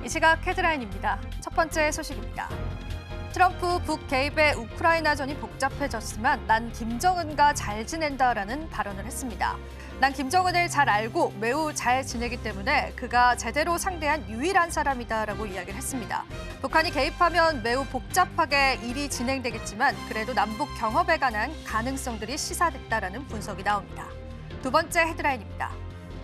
이 시각 헤드라인입니다. 첫 번째 소식입니다. 트럼프 북 개입에 우크라이나전이 복잡해졌지만 난 김정은과 잘 지낸다라는 발언을 했습니다. 난 김정은을 잘 알고 매우 잘 지내기 때문에 그가 제대로 상대한 유일한 사람이다라고 이야기를 했습니다. 북한이 개입하면 매우 복잡하게 일이 진행되겠지만 그래도 남북 경협에 관한 가능성들이 시사됐다라는 분석이 나옵니다. 두 번째 헤드라인입니다.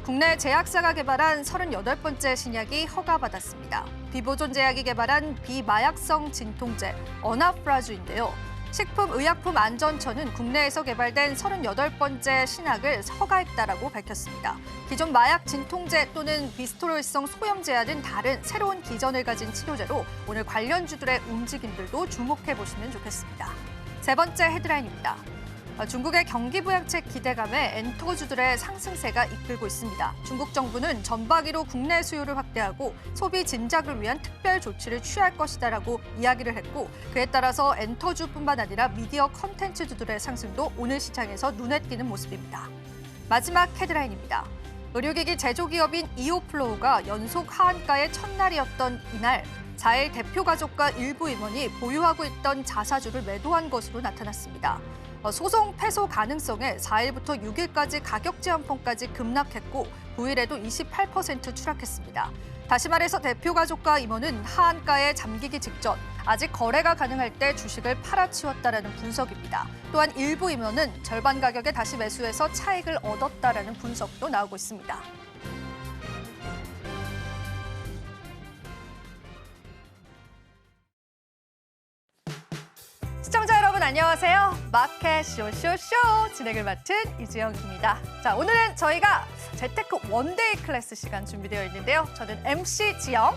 국내 제약사가 개발한 38번째 신약이 허가받았습니다. 비보존 제약이 개발한 비마약성 진통제 어나프라주인데요. 식품의약품안전처는 국내에서 개발된 38번째 신약을 허가했다라고 밝혔습니다. 기존 마약 진통제 또는 비스토로이성 소염제와는 다른 새로운 기전을 가진 치료제로 오늘 관련주들의 움직임들도 주목해 보시면 좋겠습니다. 세 번째 헤드라인입니다. 중국의 경기부양책 기대감에 엔터주들의 상승세가 이끌고 있습니다. 중국 정부는 전방위로 국내 수요를 확대하고 소비 진작을 위한 특별 조치를 취할 것이다라고 이야기를 했고 그에 따라서 엔터주뿐만 아니라 미디어 컨텐츠주들의 상승도 오늘 시장에서 눈에 띄는 모습입니다. 마지막 헤드라인입니다. 의료기기 제조기업인 이오플로우가 연속 하한가의 첫날이었던 이날 4일 대표 가족과 일부 임원이 보유하고 있던 자사주를 매도한 것으로 나타났습니다. 소송 패소 가능성에 4일부터 6일까지 가격 제한권까지 급락했고 9일에도 28% 추락했습니다. 다시 말해서 대표 가족과 임원은 하한가에 잠기기 직전 아직 거래가 가능할 때 주식을 팔아치웠다라는 분석입니다. 또한 일부 임원은 절반 가격에 다시 매수해서 차익을 얻었다라는 분석도 나오고 있습니다. 시청자 여러분 안녕하세요. 마켓 쇼쇼쇼 진행을 맡은 이지영입니다. 자, 오늘은 저희가 재테크 원데이 클래스 시간 준비되어 있는데요. 저는 MC 지영,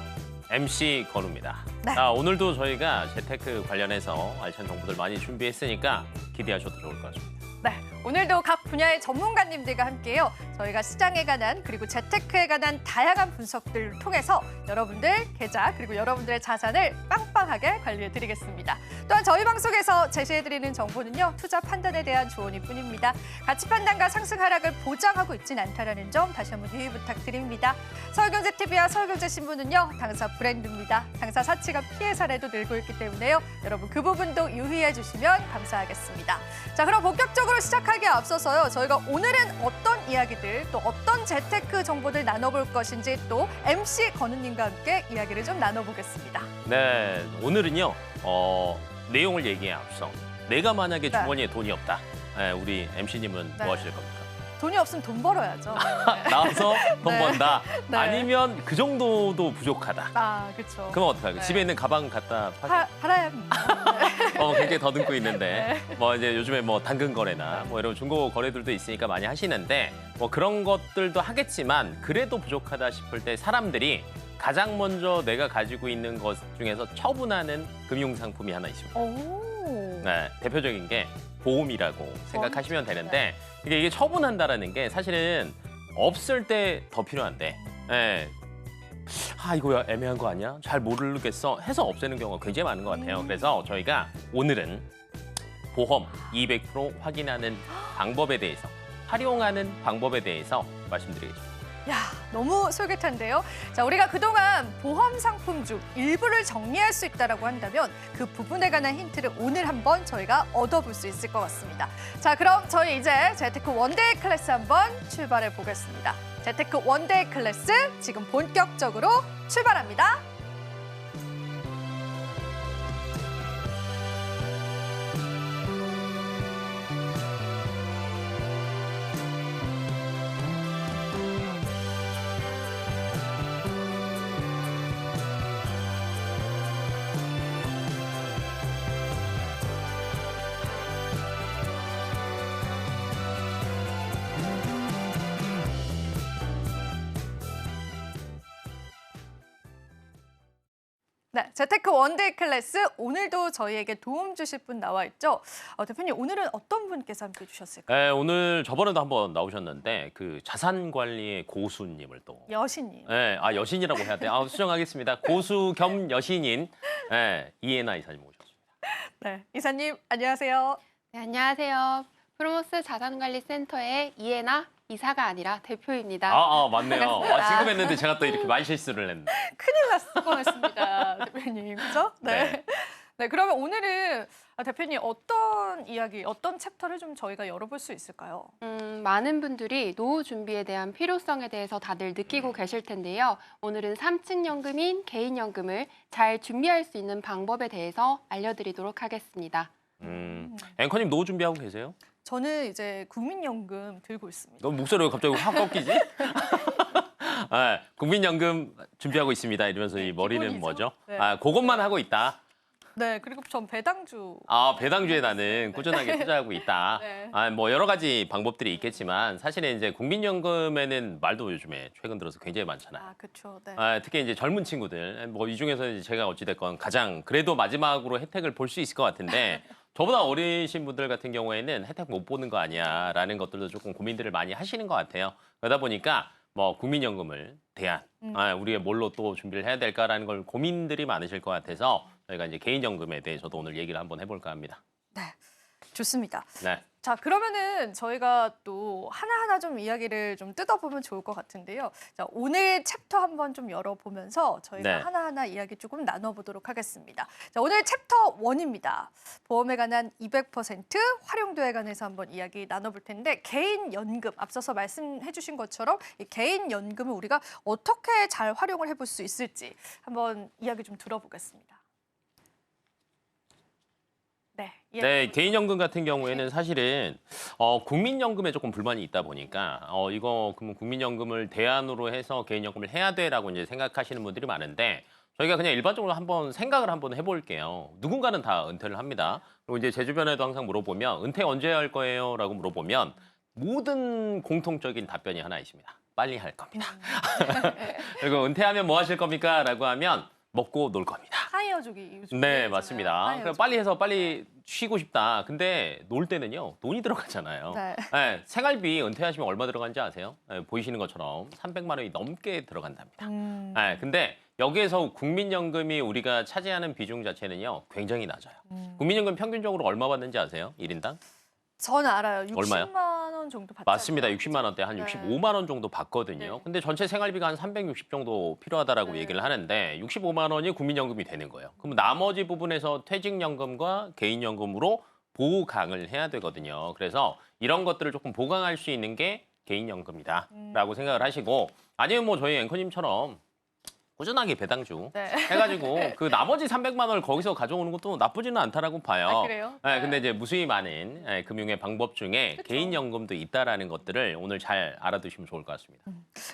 MC 건우입니다. 네. 자, 오늘도 저희가 재테크 관련해서 알찬 정보들 많이 준비했으니까 기대하셔도 좋을 것 같습니다. 네, 오늘도 각 분야의 전문가님들과 함께요. 저희가 시장에 관한 그리고 재테크에 관한 다양한 분석들을 통해서 여러분들 계좌 그리고 여러분들의 자산을 빵빵하게 관리해드리겠습니다. 또한 저희 방송에서 제시해드리는 정보는요. 투자 판단에 대한 조언일 뿐입니다. 가치 판단과 상승 하락을 보장하고 있진 않다는 점 다시 한번 유의 부탁드립니다. 서울경제TV와 서울경제신문은요. 당사 브랜드입니다. 당사 사치가 피해 사례도 늘고 있기 때문에요. 여러분 그 부분도 유의해 주시면 감사하겠습니다. 자, 그럼 본격적으로 시작하기에 앞서서요. 저희가 오늘은 어떤 이야기들 또 어떤 재테크 정보들 나눠볼 것인지 또 MC 건우님과 함께 이야기를 좀 나눠보겠습니다. 네, 오늘은요. 내용을 얘기해 앞서 내가 만약에 네. 주머니에 돈이 없다. 네, 우리 MC님은 네. 뭐 하실 겁니까? 돈이 없으면 돈 벌어야죠. 나와서 돈 네. 번다. 네. 아니면 그 정도도 부족하다. 아, 그렇죠. 그럼 어떡할까요? 네. 집에 있는 가방 갖다 팔아야 합니다. 네. 굉장히 더듬고 있는데 뭐 이제 요즘에 뭐 당근 거래나 뭐 이런 중고 거래들도 있으니까 많이 하시는데 뭐 그런 것들도 하겠지만 그래도 부족하다 싶을 때 사람들이 가장 먼저 내가 가지고 있는 것 중에서 처분하는 금융 상품이 하나 있습니다. 오. 네, 대표적인 게 보험이라고 생각하시면 되는데 이게 처분한다라는 게 사실은 없을 때 더 필요한데 이거 애매한 거 아니야? 잘 모르겠어 해서 없애는 경우가 굉장히 많은 것 같아요. 그래서 저희가 오늘은 보험 200% 확인하는 방법에 대해서 활용하는 방법에 대해서 말씀드리겠습니다. 야, 너무 솔깃한데요. 자, 우리가 그동안 보험 상품 중 일부를 정리할 수 있다라고 한다면 그 부분에 관한 힌트를 오늘 한번 저희가 얻어볼 수 있을 것 같습니다. 자, 그럼 저희 이제 재테크 원데이 클래스 한번 출발해 보겠습니다. 재테크 원데이 클래스 지금 본격적으로 출발합니다. 네, 재테크 원데이 클래스 오늘도 저희에게 도움 주실 분 나와 있죠. 대표님 오늘은 어떤 분께서 함께 해주셨을까요? 네, 오늘 저번에도 한번 나오셨는데 그 자산 관리의 고수님을 또 여신님. 네, 여신이라고 해야 돼. 수정하겠습니다. 고수 겸 여신인 이해나 이사님 모셨습니다. 네, 이사님 안녕하세요. 네, 안녕하세요. 프로모스 자산관리센터의 이해나 이사가 아니라 대표입니다. 맞네요. 지금 했는데 제가 또 이렇게 말 실수를 했네. 큰일 났을 뻔했습니다, 대표님. 그죠? 네. 네. 네, 그러면 오늘은 대표님 어떤 이야기, 어떤 챕터를 좀 저희가 열어볼 수 있을까요? 많은 분들이 노후 준비에 대한 필요성에 대해서 다들 느끼고 계실 텐데요. 오늘은 3층 연금인 개인연금을 잘 준비할 수 있는 방법에 대해서 알려드리도록 하겠습니다. 앵커님 노후 준비하고 계세요? 저는 이제 국민연금 들고 있습니다. 너 목소리가 갑자기 확 꺾이지? 네, 국민연금 준비하고 있습니다. 이러면서 이 머리는 기본이죠. 뭐죠? 네. 그것만 하고 있다. 네, 그리고 전 배당주. 배당주에 나는 꾸준하게 투자하고 있다. 네. 뭐 여러 가지 방법들이 있겠지만 사실은 이제 국민연금에는 말도 요즘에 최근 들어서 굉장히 많잖아요. 그렇죠. 네. 특히 이제 젊은 친구들, 뭐 이 중에서 이제 제가 어찌됐건 가장 그래도 마지막으로 혜택을 볼 수 있을 것 같은데 저보다 어리신 분들 같은 경우에는 혜택 못 보는 거 아니야라는 것들도 조금 고민들을 많이 하시는 것 같아요. 그러다 보니까 뭐 국민연금을 대안, 우리가 뭘로 또 준비를 해야 될까라는 걸 고민들이 많으실 것 같아서 저희가 이제 개인연금에 대해서도 오늘 얘기를 한번 해볼까 합니다. 네, 좋습니다. 네. 자, 그러면은 저희가 또 하나하나 좀 이야기를 좀 뜯어보면 좋을 것 같은데요. 자, 오늘 챕터 한번 좀 열어보면서 저희가 네. 하나하나 이야기 조금 나눠보도록 하겠습니다. 자, 오늘 챕터 1입니다. 보험에 관한 200% 활용도에 관해서 한번 이야기 나눠볼 텐데 개인연금, 앞서서 말씀해 주신 것처럼 이 개인연금을 우리가 어떻게 잘 활용을 해볼 수 있을지 한번 이야기 좀 들어보겠습니다. 네, 개인연금 같은 경우에는 사실은 국민연금에 조금 불만이 있다 보니까 이거 그러면 국민연금을 대안으로 해서 개인연금을 해야 돼라고 이제 생각하시는 분들이 많은데 저희가 그냥 일반적으로 한번 생각을 한번 해볼게요. 누군가는 다 은퇴를 합니다. 그리고 이제 제 주변에도 항상 물어보면 은퇴 언제 할 거예요?라고 물어보면 모든 공통적인 답변이 하나 있습니다. 빨리 할 겁니다. 그리고 은퇴하면 뭐 하실 겁니까? 라고 하면 먹고 놀 겁니다. 하이어족이 요즘 네, 유행이잖아요. 맞습니다. 하이어족. 그러니까 빨리 해서 빨리 쉬고 싶다. 근데 놀 때는요, 돈이 들어가잖아요. 네. 네, 생활비 은퇴하시면 얼마 들어간지 아세요? 네, 보이시는 것처럼 300만 원이 넘게 들어간답니다. 네, 근데 여기에서 국민연금이 우리가 차지하는 비중 자체는요, 굉장히 낮아요. 국민연금 평균적으로 얼마 받는지 아세요? 1인당? 전 알아요. 60만 얼마요? 원 정도 받죠. 맞습니다. 60만 원대 한 네. 65만 원 정도 받거든요. 네. 근데 전체 생활비가 한 360 정도 필요하다라고 네. 얘기를 하는데 65만 원이 국민연금이 되는 거예요. 그럼 나머지 부분에서 퇴직연금과 개인연금으로 보강을 해야 되거든요. 그래서 이런 것들을 조금 보강할 수 있는 게 개인연금이다라고 생각을 하시고 아니면 뭐 저희 앵커님처럼 꾸준하게 배당주 네. 해가지고 그 나머지 300만 원을 거기서 가져오는 것도 나쁘지는 않다라고 봐요. 그래요? 네, 근데 이제 무수히 많은 금융의 방법 중에 그쵸. 개인연금도 있다라는 것들을 오늘 잘 알아두시면 좋을 것 같습니다.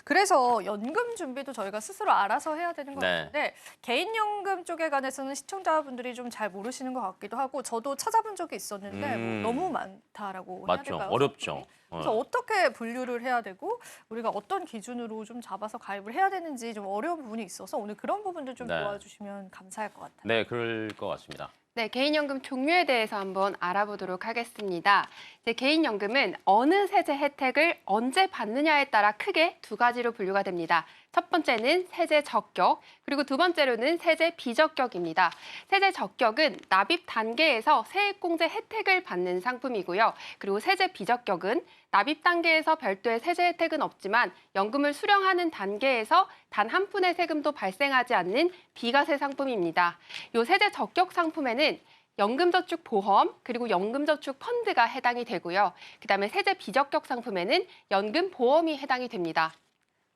그래서 연금 준비도 저희가 스스로 알아서 해야 되는 것 네. 같은데 개인연금 쪽에 관해서는 시청자분들이 좀 잘 모르시는 것 같기도 하고 저도 찾아본 적이 있었는데 뭐 너무 많다라고 해야 맞죠. 될까요? 어렵죠. 상품이? 그래서 어떻게 분류를 해야 되고 우리가 어떤 기준으로 좀 잡아서 가입을 해야 되는지 좀 어려운 부분이 있어서 오늘 그런 부분들 좀 네. 도와주시면 감사할 것 같아요. 네, 그럴 것 같습니다. 네, 개인연금 종류에 대해서 한번 알아보도록 하겠습니다. 이제 개인연금은 어느 세제 혜택을 언제 받느냐에 따라 크게 두 가지로 분류가 됩니다. 첫 번째는 세제 적격, 그리고 두 번째로는 세제 비적격입니다. 세제 적격은 납입 단계에서 세액공제 혜택을 받는 상품이고요. 그리고 세제 비적격은 납입 단계에서 별도의 세제 혜택은 없지만 연금을 수령하는 단계에서 단 한 푼의 세금도 발생하지 않는 비과세 상품입니다. 이 세제 적격 상품에는 연금저축보험 그리고 연금저축 펀드가 해당이 되고요. 그다음에 세제 비적격 상품에는 연금보험이 해당이 됩니다.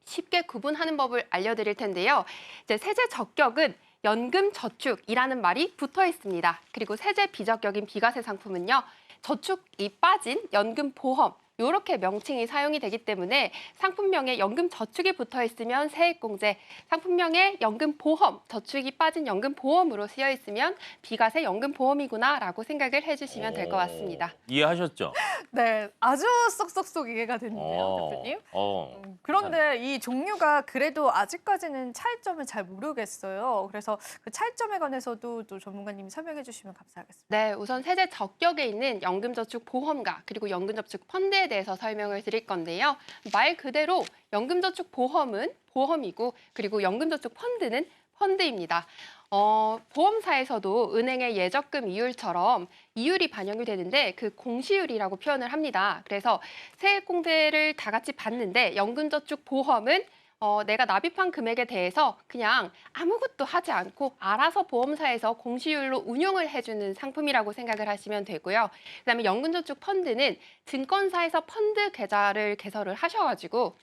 쉽게 구분하는 법을 알려드릴 텐데요. 이제 세제 적격은 연금저축이라는 말이 붙어 있습니다. 그리고 세제 비적격인 비과세 상품은요. 저축이 빠진 연금보험 이렇게 명칭이 사용이 되기 때문에 상품명에 연금저축이 붙어 있으면 세액공제, 상품명에 연금보험, 저축이 빠진 연금보험으로 쓰여 있으면 비과세 연금보험이구나라고 생각을 해주시면 될 것 같습니다. 이해하셨죠? 네, 아주 쏙쏙쏙 이해가 됐는데요, 대표님. 그런데 이 종류가 그래도 아직까지는 차이점을 잘 모르겠어요. 그래서 그 차이점에 관해서도 또 전문가님이 설명해 주시면 감사하겠습니다. 네, 우선 세제 적격에 있는 연금저축보험과 그리고 연금저축 펀드에 대해서 설명을 드릴 건데요. 말 그대로 연금저축보험은 보험이고 그리고 연금저축 펀드는 펀드입니다. 보험사에서도 은행의 예적금 이율처럼 이율이 반영이 되는데 그 공시율이라고 표현을 합니다. 그래서 세액공제를 다 같이 받는데 연금저축보험은 내가 납입한 금액에 대해서 그냥 아무것도 하지 않고 알아서 보험사에서 공시율로 운용을 해주는 상품이라고 생각을 하시면 되고요. 그다음에 연금저축펀드는 증권사에서 펀드 계좌를 개설을 하셔가지고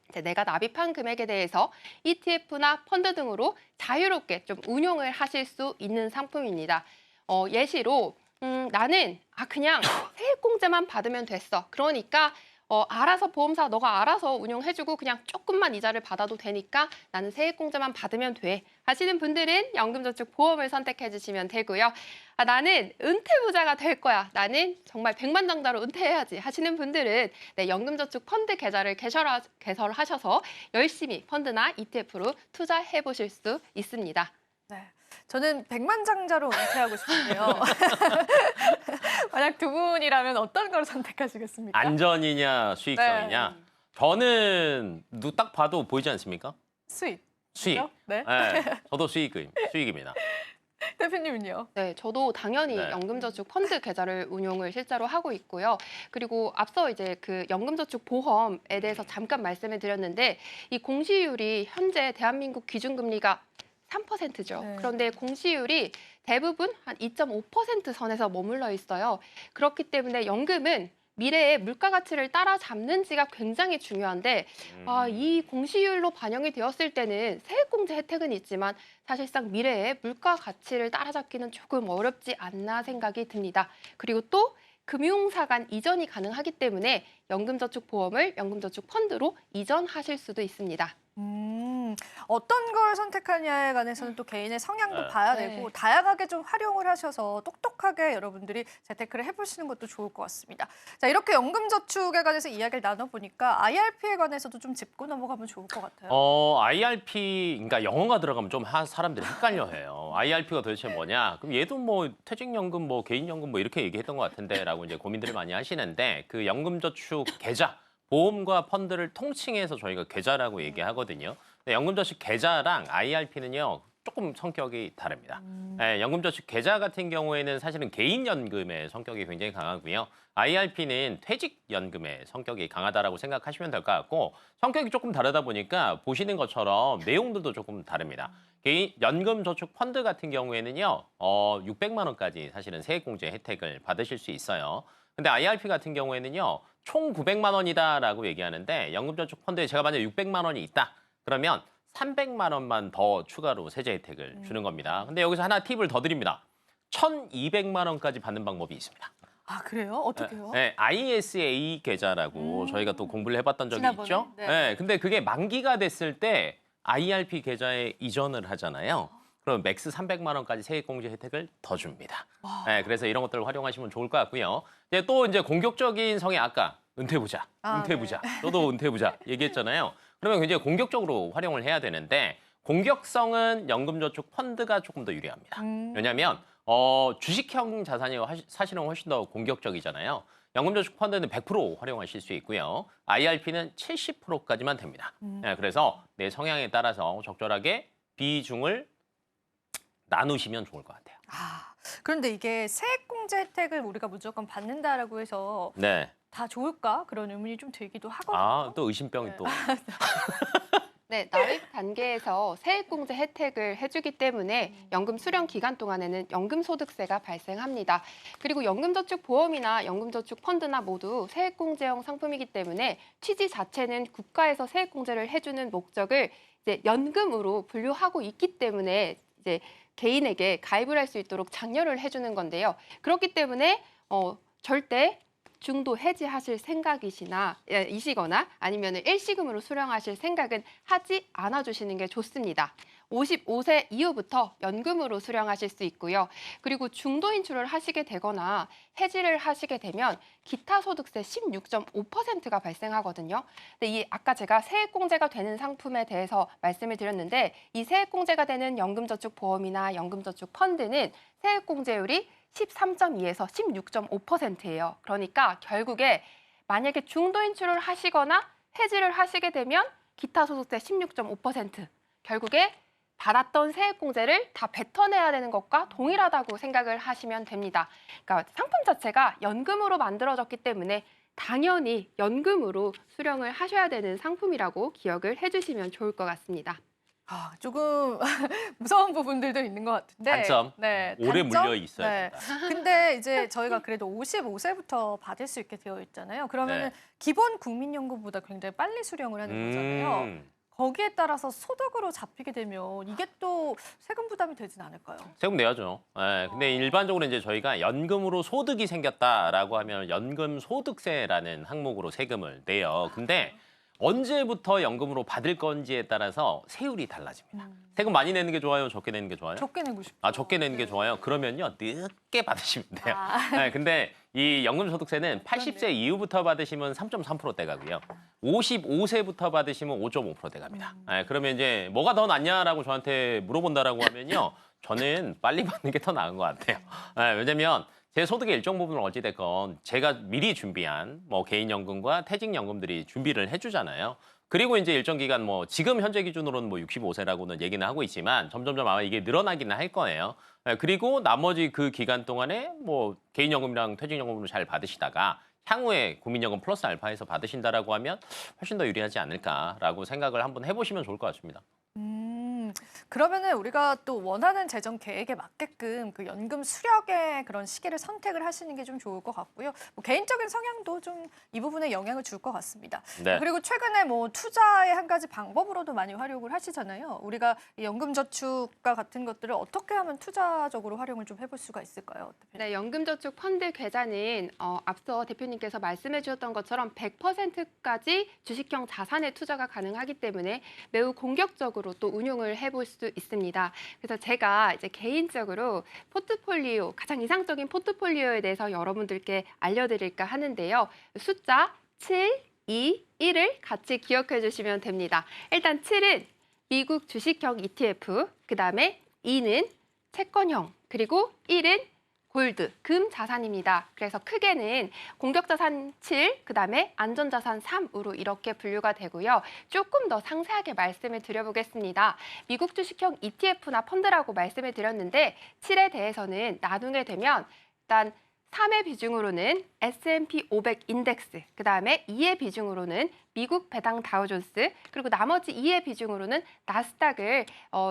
이제 내가 납입한 금액에 대해서 ETF나 펀드 등으로 자유롭게 좀 운용을 하실 수 있는 상품입니다. 예시로 나는 그냥 세액공제만 받으면 됐어. 그러니까 알아서 보험사 너가 알아서 운용해주고 그냥 조금만 이자를 받아도 되니까 나는 세액공제만 받으면 돼 하시는 분들은 연금저축보험을 선택해 주시면 되고요. 나는 은퇴부자가 될 거야. 나는 정말 백만장자로 은퇴해야지 하시는 분들은 네, 연금저축펀드 계좌를 개설하셔서 열심히 펀드나 ETF로 투자해 보실 수 있습니다. 네. 저는 백만장자로 은퇴하고 싶은데요. 만약 두 분이라면 어떤 걸 선택하시겠습니까? 안전이냐 수익성이냐. 저는 딱 봐도 보이지 않습니까? 수익. 수익. 그렇죠? 네. 네, 저도 수익입니다. 대표님은요? 네, 저도 당연히 네. 연금저축 펀드 계좌를 운용을 실제로 하고 있고요. 그리고 앞서 이제 그 연금저축 보험에 대해서 잠깐 말씀을 드렸는데 이 공시율이 현재 대한민국 기준금리가 3%죠. 네. 그런데 공시율이 대부분 한 2.5% 선에서 머물러 있어요. 그렇기 때문에 연금은 미래의 물가 가치를 따라잡는지가 굉장히 중요한데 이 공시율로 반영이 되었을 때는 세액공제 혜택은 있지만 사실상 미래의 물가 가치를 따라잡기는 조금 어렵지 않나 생각이 듭니다. 그리고 또 금융사 간 이전이 가능하기 때문에 연금저축보험을 연금저축펀드로 이전하실 수도 있습니다. 어떤 걸 선택하냐에 관해서는 또 개인의 성향도 네. 봐야 네. 되고 다양하게 좀 활용을 하셔서 똑똑하게 여러분들이 재테크를 해보시는 것도 좋을 것 같습니다. 자, 이렇게 연금저축에 관해서 이야기를 나눠보니까 IRP에 관해서도 좀 짚고 넘어가면 좋을 것 같아요. IRP, 그러니까 영어가 들어가면 좀 사람들이 헷갈려해요. IRP가 도대체 뭐냐? 그럼 얘도 뭐 퇴직연금, 뭐 개인연금 뭐 이렇게 얘기했던 것 같은데라고 이제 고민들을 많이 하시는데 그 연금저축 계좌, 보험과 펀드를 통칭해서 저희가 계좌라고 얘기하거든요. 근데 연금저축 계좌랑 IRP는요 조금 성격이 다릅니다. 네, 연금저축 계좌 같은 경우에는 사실은 개인연금의 성격이 굉장히 강하고요. IRP는 퇴직연금의 성격이 강하다라고 생각하시면 될 것 같고 성격이 조금 다르다 보니까 보시는 것처럼 내용들도 조금 다릅니다. 개인 연금저축 펀드 같은 경우에는요 600만 원까지 사실은 세액공제 혜택을 받으실 수 있어요. 근데 IRP 같은 경우에는요 총 900만 원이다라고 얘기하는데 연금저축 펀드에 제가 만약 600만 원이 있다 그러면 300만 원만 더 추가로 세제 혜택을 주는 겁니다. 근데 여기서 하나 팁을 더 드립니다. 1,200만 원까지 받는 방법이 있습니다. 아, 그래요? 어떻게요? 네, ISA 계좌라고 저희가 또 공부를 해봤던 적이 지난번에? 있죠. 네. 네, 근데 그게 만기가 됐을 때 IRP 계좌에 이전을 하잖아요. 그럼 맥스 300만 원까지 세액공제 혜택을 더 줍니다. 네, 그래서 이런 것들을 활용하시면 좋을 것 같고요. 이제 공격적인 성의 아까 은퇴부자, 은퇴부자, 저도 은퇴부자 얘기했잖아요. 그러면 굉장히 공격적으로 활용을 해야 되는데 공격성은 연금저축 펀드가 조금 더 유리합니다. 왜냐하면 주식형 자산이 사실은 훨씬 더 공격적이잖아요. 연금저축 펀드는 100% 활용하실 수 있고요. IRP는 70%까지만 됩니다. 네, 그래서 내 성향에 따라서 적절하게 비중을 나누시면 좋을 것 같아요. 그런데 이게 세액공제 혜택을 우리가 무조건 받는다라고 해서 네. 다 좋을까? 그런 의문이 좀 들기도 하거든요. 또 의심병이 또. 네, 납입 단계에서 세액공제 혜택을 해주기 때문에 연금 수령 기간 동안에는 연금소득세가 발생합니다. 그리고 연금저축보험이나 연금저축펀드나 모두 세액공제형 상품이기 때문에 취지 자체는 국가에서 세액공제를 해주는 목적을 이제 연금으로 분류하고 있기 때문에 이제 개인에게 가입을 할 수 있도록 장려를 해주는 건데요. 그렇기 때문에 절대 중도 해지하실 이시거나 아니면 일시금으로 수령하실 생각은 하지 않아 주시는 게 좋습니다. 55세 이후부터 연금으로 수령하실 수 있고요. 그리고 중도 인출을 하시게 되거나 해지를 하시게 되면 기타 소득세 16.5%가 발생하거든요. 근데 아까 제가 세액공제가 되는 상품에 대해서 말씀을 드렸는데 이 세액공제가 되는 연금저축보험이나 연금저축펀드는 세액공제율이 13.2에서 16.5%예요. 그러니까 결국에 만약에 중도 인출을 하시거나 해지를 하시게 되면 기타 소득세 16.5%, 결국에 받았던 세액공제를 다 뱉어내야 되는 것과 동일하다고 생각을 하시면 됩니다. 그러니까 상품 자체가 연금으로 만들어졌기 때문에 당연히 연금으로 수령을 하셔야 되는 상품이라고 기억을 해주시면 좋을 것 같습니다. 조금 무서운 부분들도 있는 것 같은데. 단점. 네, 오래 단점? 물려 있어야 네. 된다. 근데 이제 저희가 그래도 55세부터 받을 수 있게 되어 있잖아요. 그러면 네. 기본 국민연금보다 굉장히 빨리 수령을 하는 거잖아요. 거기에 따라서 소득으로 잡히게 되면 이게 또 세금 부담이 되진 않을까요? 세금 내야죠. 예, 근데 일반적으로 이제 저희가 연금으로 소득이 생겼다라고 하면 연금 소득세라는 항목으로 세금을 내요. 근데 언제부터 연금으로 받을 건지에 따라서 세율이 달라집니다. 세금 많이 내는 게 좋아요? 적게 내는 게 좋아요? 적게 내고 싶어요. 아, 적게 내는 게 좋아요? 그러면요, 늦게 받으시면 돼요. 아. 네, 근데 이 연금소득세는 80세 이후부터 받으시면 3.3%대 가고요. 55세부터 받으시면 5.5%대 갑니다. 네, 그러면 이제 뭐가 더 낫냐라고 저한테 물어본다라고 하면요. 저는 빨리 받는 게 더 나은 것 같아요. 네, 왜냐면 제 소득의 일정 부분을 어찌됐건 제가 미리 준비한 뭐 개인연금과 퇴직연금들이 준비를 해주잖아요. 그리고 이제 일정 기간 뭐 지금 현재 기준으로는 뭐 65세라고는 얘기는 하고 있지만 점점점 아마 이게 늘어나기는 할 거예요. 네, 그리고 나머지 그 기간 동안에 뭐 개인연금이랑 퇴직연금으로 잘 받으시다가 향후에 국민연금 플러스 알파에서 받으신다라고 하면 훨씬 더 유리하지 않을까라고 생각을 한번 해보시면 좋을 것 같습니다. 그러면은 우리가 또 원하는 재정 계획에 맞게끔 그 연금 수령의 그런 시기를 선택을 하시는 게 좀 좋을 것 같고요. 뭐 개인적인 성향도 좀 이 부분에 영향을 줄 것 같습니다. 네. 그리고 최근에 뭐 투자의 한 가지 방법으로도 많이 활용을 하시잖아요. 우리가 이 연금저축과 같은 것들을 어떻게 하면 투자적으로 활용을 좀 해볼 수가 있을까요? 네, 연금저축 펀드 계좌는 앞서 대표님께서 말씀해 주셨던 것처럼 100%까지 주식형 자산에 투자가 가능하기 때문에 매우 공격적으로 또 운용을 해볼 수 있습니다. 그래서 제가 이제 개인적으로 포트폴리오, 가장 이상적인 포트폴리오에 대해서 여러분들께 알려드릴까 하는데요. 숫자 7, 2, 1을 같이 기억해 주시면 됩니다. 일단 7은 미국 주식형 ETF, 그다음에 2는 채권형, 그리고 1은 골드, 금 자산입니다. 그래서 크게는 공격자산 7, 그다음에 안전자산 3으로 이렇게 분류가 되고요. 조금 더 상세하게 말씀을 드려보겠습니다. 미국 주식형 ETF나 펀드라고 말씀을 드렸는데 7에 대해서는 나누게 되면 일단 3의 비중으로는 S&P 500 인덱스, 그다음에 2의 비중으로는 미국 배당 다우존스, 그리고 나머지 2의 비중으로는 나스닥을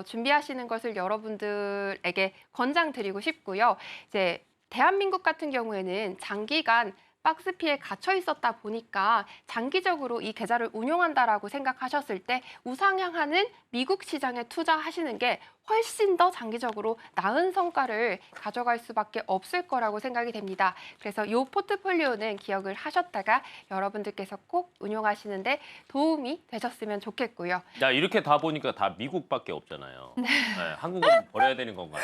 준비하시는 것을 여러분들에게 권장드리고 싶고요. 이제 대한민국 같은 경우에는 장기간 박스피에 갇혀 있었다 보니까 장기적으로 이 계좌를 운용한다라고 생각하셨을 때 우상향하는 미국 시장에 투자하시는 게 훨씬 더 장기적으로 나은 성과를 가져갈 수밖에 없을 거라고 생각이 됩니다. 그래서 이 포트폴리오는 기억을 하셨다가 여러분들께서 꼭 운용하시는데 도움이 되셨으면 좋겠고요. 야, 이렇게 다 보니까 다 미국밖에 없잖아요. 네, 한국은 버려야 되는 건가요?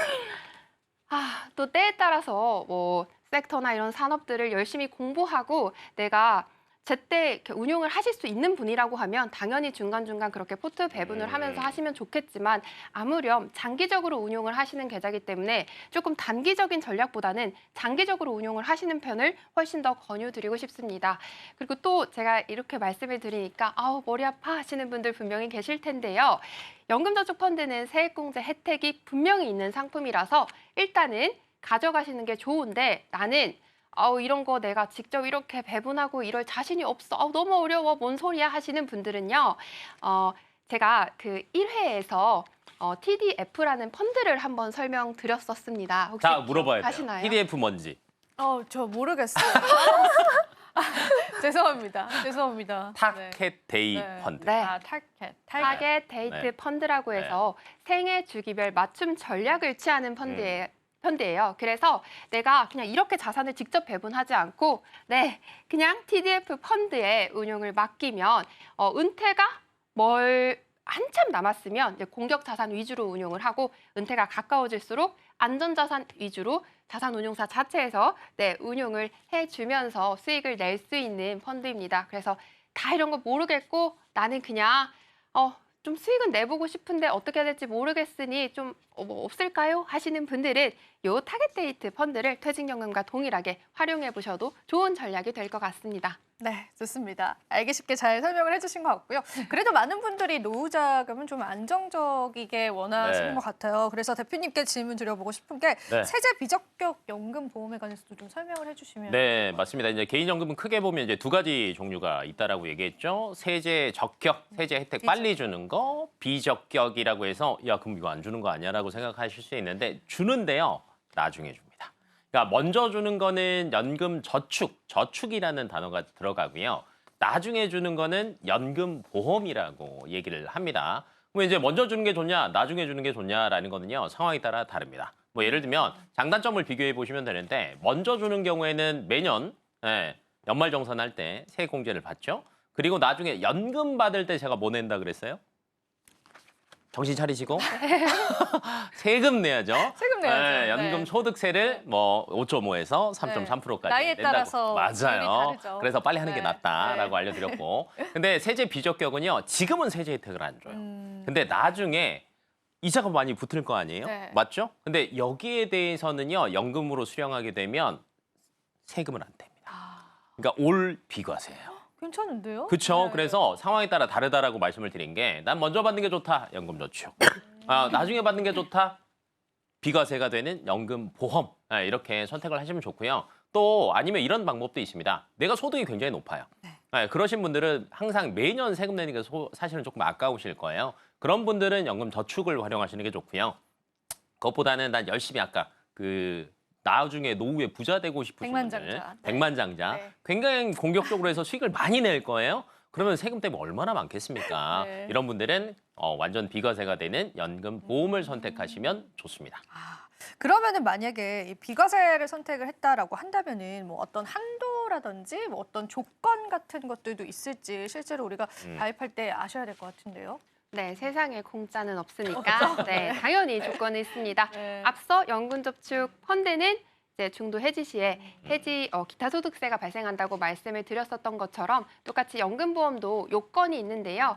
또 때에 따라서 뭐 섹터나 이런 산업들을 열심히 공부하고 내가 제때 이렇게 운용을 하실 수 있는 분이라고 하면 당연히 중간중간 그렇게 포트 배분을 하면서 하시면 좋겠지만 아무렴 장기적으로 운용을 하시는 계좌이기 때문에 조금 단기적인 전략보다는 장기적으로 운용을 하시는 편을 훨씬 더 권유드리고 싶습니다. 그리고 또 제가 이렇게 말씀을 드리니까 아우 머리 아파 하시는 분들 분명히 계실 텐데요. 연금저축펀드는 세액공제 혜택이 분명히 있는 상품이라서 일단은 가져가시는 게 좋은데 나는 이런 거 내가 직접 이렇게 배분하고 이럴 자신이 없어. 너무 어려워. 뭔 소리야 하시는 분들은요. 제가 그 1회에서 TDF라는 펀드를 한번 설명드렸었습니다. 혹시 자, 물어봐야 돼요. 아시나요? TDF 뭔지. 저 모르겠어요. 죄송합니다. 타켓 데이 네. 펀드. 네. 타겟 데이트 네. 펀드라고 해서 생애 주기별 맞춤 전략을 취하는 펀드예요. 그래서 내가 그냥 이렇게 자산을 직접 배분하지 않고 그냥 TDF 펀드에 운용을 맡기면 은퇴가 한참 남았으면 이제 공격 자산 위주로 운용을 하고 은퇴가 가까워질수록 안전자산 위주로 자산운용사 자체에서 운용을 해주면서 수익을 낼 수 있는 펀드입니다. 그래서 다 이런 거 모르겠고 나는 그냥 좀 수익은 내보고 싶은데 어떻게 해야 될지 모르겠으니 좀 뭐 없을까요? 하시는 분들은 요 타겟데이트 펀드를 퇴직연금과 동일하게 활용해 보셔도 좋은 전략이 될 것 같습니다. 네, 좋습니다. 알기 쉽게 잘 설명을 해주신 것 같고요. 그래도 많은 분들이 노후 자금은 좀 안정적이게 원하시는 네. 것 같아요. 그래서 대표님께 질문 드려보고 싶은 게 네. 세제 비적격 연금 보험에 관해서도 좀 설명을 해주시면. 네, 맞습니다. 이제 개인연금은 크게 보면 이제 두 가지 종류가 있다라고 얘기했죠. 세제 적격, 세제 혜택 빨리 주는 거, 비적격이라고 해서 야, 그럼 이거 안 주는 거 아니야라고 생각하실 수 있는데 주는데요. 나중에 줍니다. 그러니까 먼저 주는 거는 연금 저축, 저축이라는 단어가 들어가고요. 나중에 주는 거는 연금 보험이라고 얘기를 합니다. 뭐 이제 먼저 주는 게 좋냐, 나중에 주는 게 좋냐라는 거는요. 상황에 따라 다릅니다. 뭐 예를 들면 장단점을 비교해 보시면 되는데 먼저 주는 경우에는 매년 연말정산할 때 세액공제를 받죠. 그리고 나중에 연금 받을 때 제가 뭐 낸다 그랬어요? 정신 차리시고 세금 내야죠. 세금 내야죠. 네, 연금 네. 소득세를 뭐 5.5에서 3.3%까지 나이에 낸다고. 따라서 비율이 맞아요. 다르죠. 그래서 빨리 하는 게 네. 낫다라고 알려드렸고. 근데 세제 비적격은요. 지금은 세제 혜택을 안 줘요. 근데 나중에 이자가 많이 붙을 거 아니에요? 네. 맞죠? 근데 여기에 대해서는요. 연금으로 수령하게 되면 세금을 안 냅니다. 그러니까 올 비과세예요. 괜찮은데요? 그렇죠. 네. 그래서 상황에 따라 다르다라고 말씀을 드린 게 난 먼저 받는 게 좋다. 연금저축. 나중에 받는 게 좋다. 비과세가 되는 연금보험. 이렇게 선택을 하시면 좋고요. 또 아니면 이런 방법도 있습니다. 내가 소득이 굉장히 높아요. 그러신 분들은 항상 매년 세금 내는 게 사실은 조금 아까우실 거예요. 그런 분들은 연금저축을 활용하시는 게 좋고요. 그것보다는 난 열심히 아까 나중에 노후에 부자 되고 싶으신 분들, 백만장자. 네. 백만장자, 네. 굉장히 공격적으로 해서 수익을 많이 낼 거예요. 그러면 세금 때문에 얼마나 많겠습니까? 네. 이런 분들은 완전 비과세가 되는 연금 보험을 선택하시면 좋습니다. 그러면은 만약에 이 비과세를 선택을 했다라고 한다면은 뭐 어떤 한도라든지 뭐 어떤 조건 같은 것들도 있을지 실제로 우리가 가입할 때 아셔야 될 것 같은데요. 네, 세상에 공짜는 없으니까 네, 당연히 조건이 있습니다. 네. 앞서 연금저축 펀드는 이제 중도 해지 시에 기타 소득세가 발생한다고 말씀을 드렸었던 것처럼 똑같이 연금보험도 요건이 있는데요.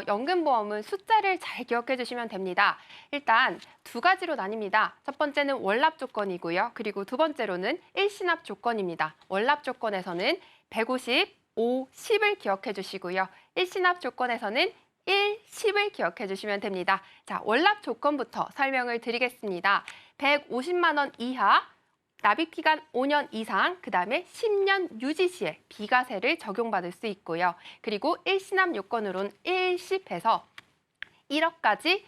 연금보험은 숫자를 잘 기억해 주시면 됩니다. 일단 두 가지로 나뉩니다. 첫 번째는 월납 조건이고요. 그리고 두 번째로는 일시납 조건입니다. 월납 조건에서는 150, 5, 10을 기억해 주시고요. 일시납 조건에서는 1, 10을 기억해 주시면 됩니다. 자, 월납 조건부터 설명을 드리겠습니다. 150만 원 이하, 납입 기간 5년 이상, 그다음에 10년 유지 시에 비과세를 적용받을 수 있고요. 그리고 일시납 요건으로는 1십에서 1억까지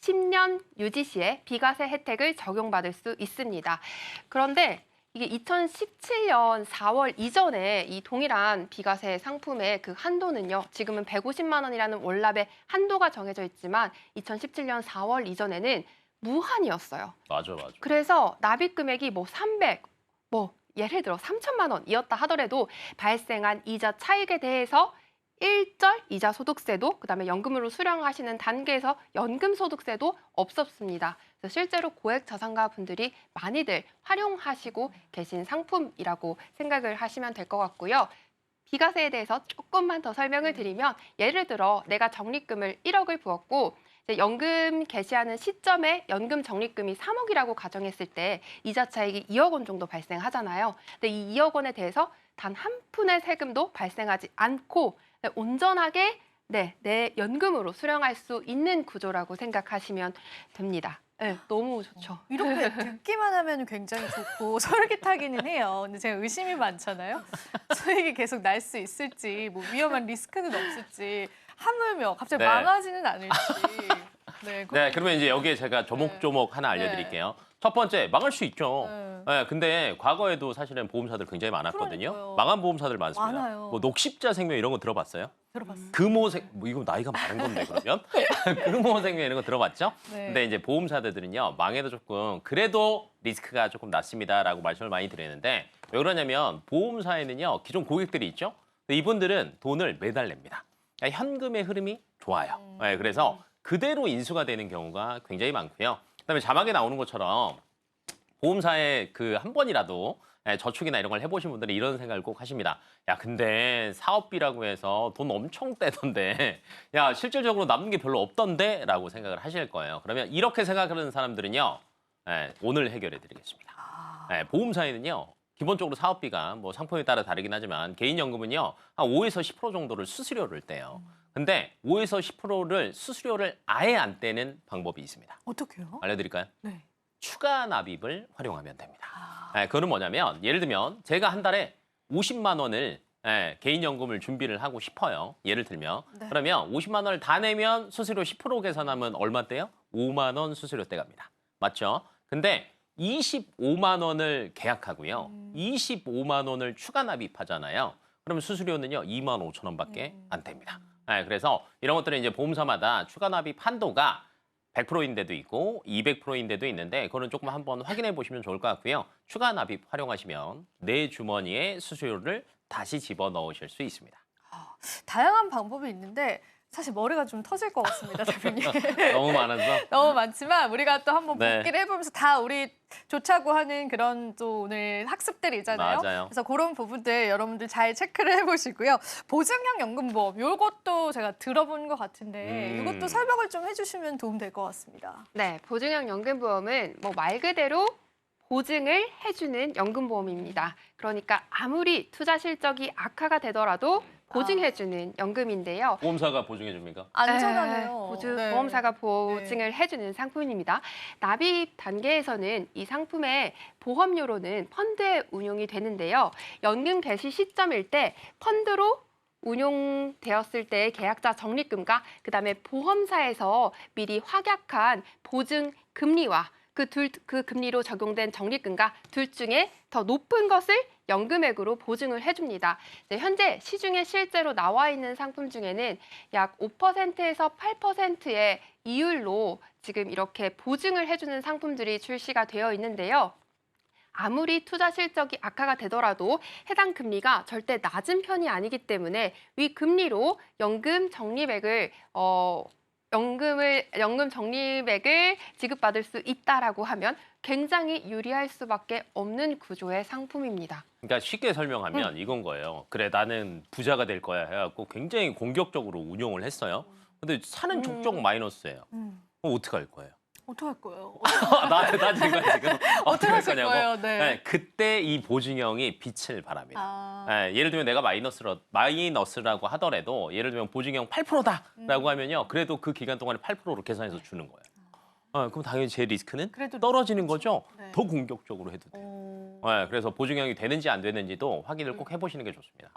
10년 유지 시에 비과세 혜택을 적용받을 수 있습니다. 그런데 이게 2017년 4월 이전에 이 동일한 비과세 상품의 그 한도는요. 지금은 150만 원이라는 월납의 한도가 정해져 있지만 2017년 4월 이전에는 무한이었어요. 맞아. 그래서 납입 금액이 뭐 300, 예를 들어 3천만 원이었다 하더라도 발생한 이자 차익에 대해서 일절 이자 소득세도 그다음에 연금으로 수령하시는 단계에서 연금 소득세도 없었습니다. 그래서 실제로 고액 자산가 분들이 많이들 활용하시고 계신 상품이라고 생각을 하시면 될 것 같고요. 비과세에 대해서 조금만 더 설명을 드리면 예를 들어 내가 적립금을 1억을 부었고 연금 개시하는 시점에 연금 적립금이 3억이라고 가정했을 때 이자 차익이 2억 원 정도 발생하잖아요. 근데 이 2억 원에 대해서 단 한 푼의 세금도 발생하지 않고 온전하게 내 연금으로 수령할 수 있는 구조라고 생각하시면 됩니다. 네, 너무 좋죠. 이렇게 듣기만 하면 굉장히 좋고 솔깃하기는 해요. 근데 제가 의심이 많잖아요. 수익이 계속 날 수 있을지, 뭐 위험한 리스크는 없을지, 하물며 갑자기 네. 망하지는 않을지. 네, 그러면 이제 여기에 제가 조목조목 하나 알려드릴게요. 첫 번째, 망할 수 있죠. 근데 과거에도 사실은 보험사들 굉장히 많았거든요. 그러니까요. 망한 보험사들 많습니다. 많아요. 뭐 녹십자 생명 이런 거 들어봤어요? 들어봤어요. 금호생, 이거 나이가 많은 건데 그러면? 금호생명 이런 거 들어봤죠? 네. 근데 이제 보험사들은요, 망해도 조금 그래도 리스크가 조금 낮습니다라고 말씀을 많이 드리는데 왜 그러냐면 보험사에는요, 기존 고객들이 있죠? 근데 이분들은 돈을 매달 냅니다. 그러니까 현금의 흐름이 좋아요. 그래서 그대로 인수가 되는 경우가 굉장히 많고요. 그다음에 자막에 나오는 것처럼 보험사에 그 한 번이라도 저축이나 이런 걸 해보신 분들은 이런 생각을 꼭 하십니다. 야, 근데 사업비라고 해서 돈 엄청 떼던데, 야, 실질적으로 남는 게 별로 없던데? 라고 생각을 하실 거예요. 그러면 이렇게 생각하는 사람들은요, 오늘 해결해 드리겠습니다. 보험사에는요, 기본적으로 사업비가 뭐 상품에 따라 다르긴 하지만 개인연금은요, 한 5에서 10% 정도를 수수료를 떼요. 근데 5에서 10%를 수수료를 아예 안 떼는 방법이 있습니다. 어떻게요? 알려드릴까요? 네. 추가 납입을 활용하면 됩니다. 그거는 뭐냐면 예를 들면 제가 한 달에 50만 원을 개인연금을 준비를 하고 싶어요. 예를 들면. 네. 그러면 50만 원을 다 내면 수수료 10% 계산하면 얼마 떼요? 5만 원 수수료 떼갑니다. 맞죠? 근데 25만 원을 계약하고요. 25만 원을 추가 납입하잖아요. 그러면 수수료는요. 2만 5천 원밖에 안 됩니다. 그래서 이런 것들은 이제 보험사마다 추가 납입 한도가 100%인 데도 있고 200%인 데도 있는데 그거는 조금 한번 확인해 보시면 좋을 것 같고요. 추가 납입 활용하시면 내 주머니에 수수료를 다시 집어넣으실 수 있습니다. 다양한 방법이 있는데 사실 머리가 좀 터질 것 같습니다, 대표님. 너무 많아서. 너무 많지만 우리가 또 한번 네. 복기를 해보면서 다 우리 좋자고 하는 그런 또 오늘 학습들이잖아요. 맞아요. 그래서 그런 부분들 여러분들 잘 체크를 해보시고요. 보증형 연금보험 이것도 제가 들어본 것 같은데 이것도 설명을 좀 해주시면 도움될 것 같습니다. 네, 보증형 연금보험은 뭐 말 그대로 보증을 해주는 연금보험입니다. 그러니까 아무리 투자 실적이 악화가 되더라도 보증해주는 연금인데요. 보험사가 보증해 줍니까? 안전하네요. 네. 보험사가 보증을 해주는 상품입니다. 납입 단계에서는 이 상품의 보험료로는 펀드에 운용이 되는데요. 연금 개시 시점일 때 펀드로 운용되었을 때의 계약자 적립금과 그다음에 보험사에서 미리 확약한 보증 금리와 그 금리로 적용된 적립금과 둘 중에 더 높은 것을 연금액으로 보증을 해줍니다. 현재 시중에 실제로 나와 있는 상품 중에는 약 5%에서 8%의 이율로 지금 이렇게 보증을 해주는 상품들이 출시가 되어 있는데요. 아무리 투자 실적이 악화가 되더라도 해당 금리가 절대 낮은 편이 아니기 때문에 위 금리로 연금 적립액을 연금 적립액을 지급받을 수 있다라고 하면 굉장히 유리할 수밖에 없는 구조의 상품입니다. 그러니까 쉽게 설명하면 이건 거예요. 그래, 나는 부자가 될 거야 해갖고 굉장히 공격적으로 운용을 했어요. 근데 사는 족족 마이너스예요. 그럼 어떡할 거예요? 어떡할 거예요? 나한테 따지는 거야 지금. 어떻게 하실 거냐고. 거예요? 네. 그때 이 보증형이 빛을 발합니다. 예를 들면 내가 마이너스라고 하더라도 예를 들면 보증형 8%다라고 하면요. 그래도 그 기간 동안에 8%로 계산해서 주는 거예요. 그럼 당연히 제 리스크는 그래도 떨어지는 거죠. 네. 더 공격적으로 해도 돼요. 그래서 보증형이 되는지 안 되는지도 확인을 꼭 해보시는 게 좋습니다.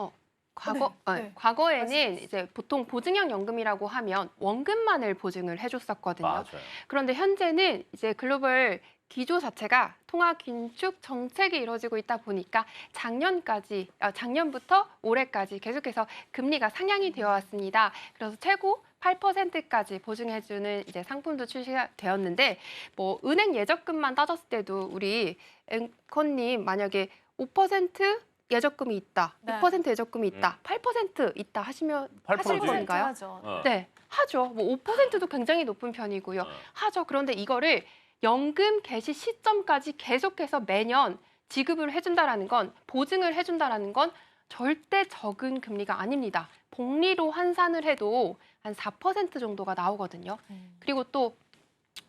네. 과거에는 이제 보통 보증형 연금이라고 하면 원금만을 보증을 해줬었거든요. 맞아요. 그런데 현재는 이제 글로벌 기조 자체가 통화 긴축 정책이 이루어지고 있다 보니까 작년부터 올해까지 계속해서 금리가 상향이 되어 왔습니다. 그래서 최고 8%까지 보증해주는 이제 상품도 출시가 되었는데 뭐 은행 예적금만 따졌을 때도 우리 앵커님 만약에 5% 예적금이 있다, 네. 6% 예적금이 있다, 8% 있다 하시면 8% 하실 지. 건가요? 하죠. 네, 하죠. 뭐 5%도 굉장히 높은 편이고요. 하죠. 그런데 이거를 연금 개시 시점까지 계속해서 매년 지급을 해준다라는 건, 보증을 해준다라는 건 절대 적은 금리가 아닙니다. 복리로 환산을 해도 한 4% 정도가 나오거든요. 그리고 또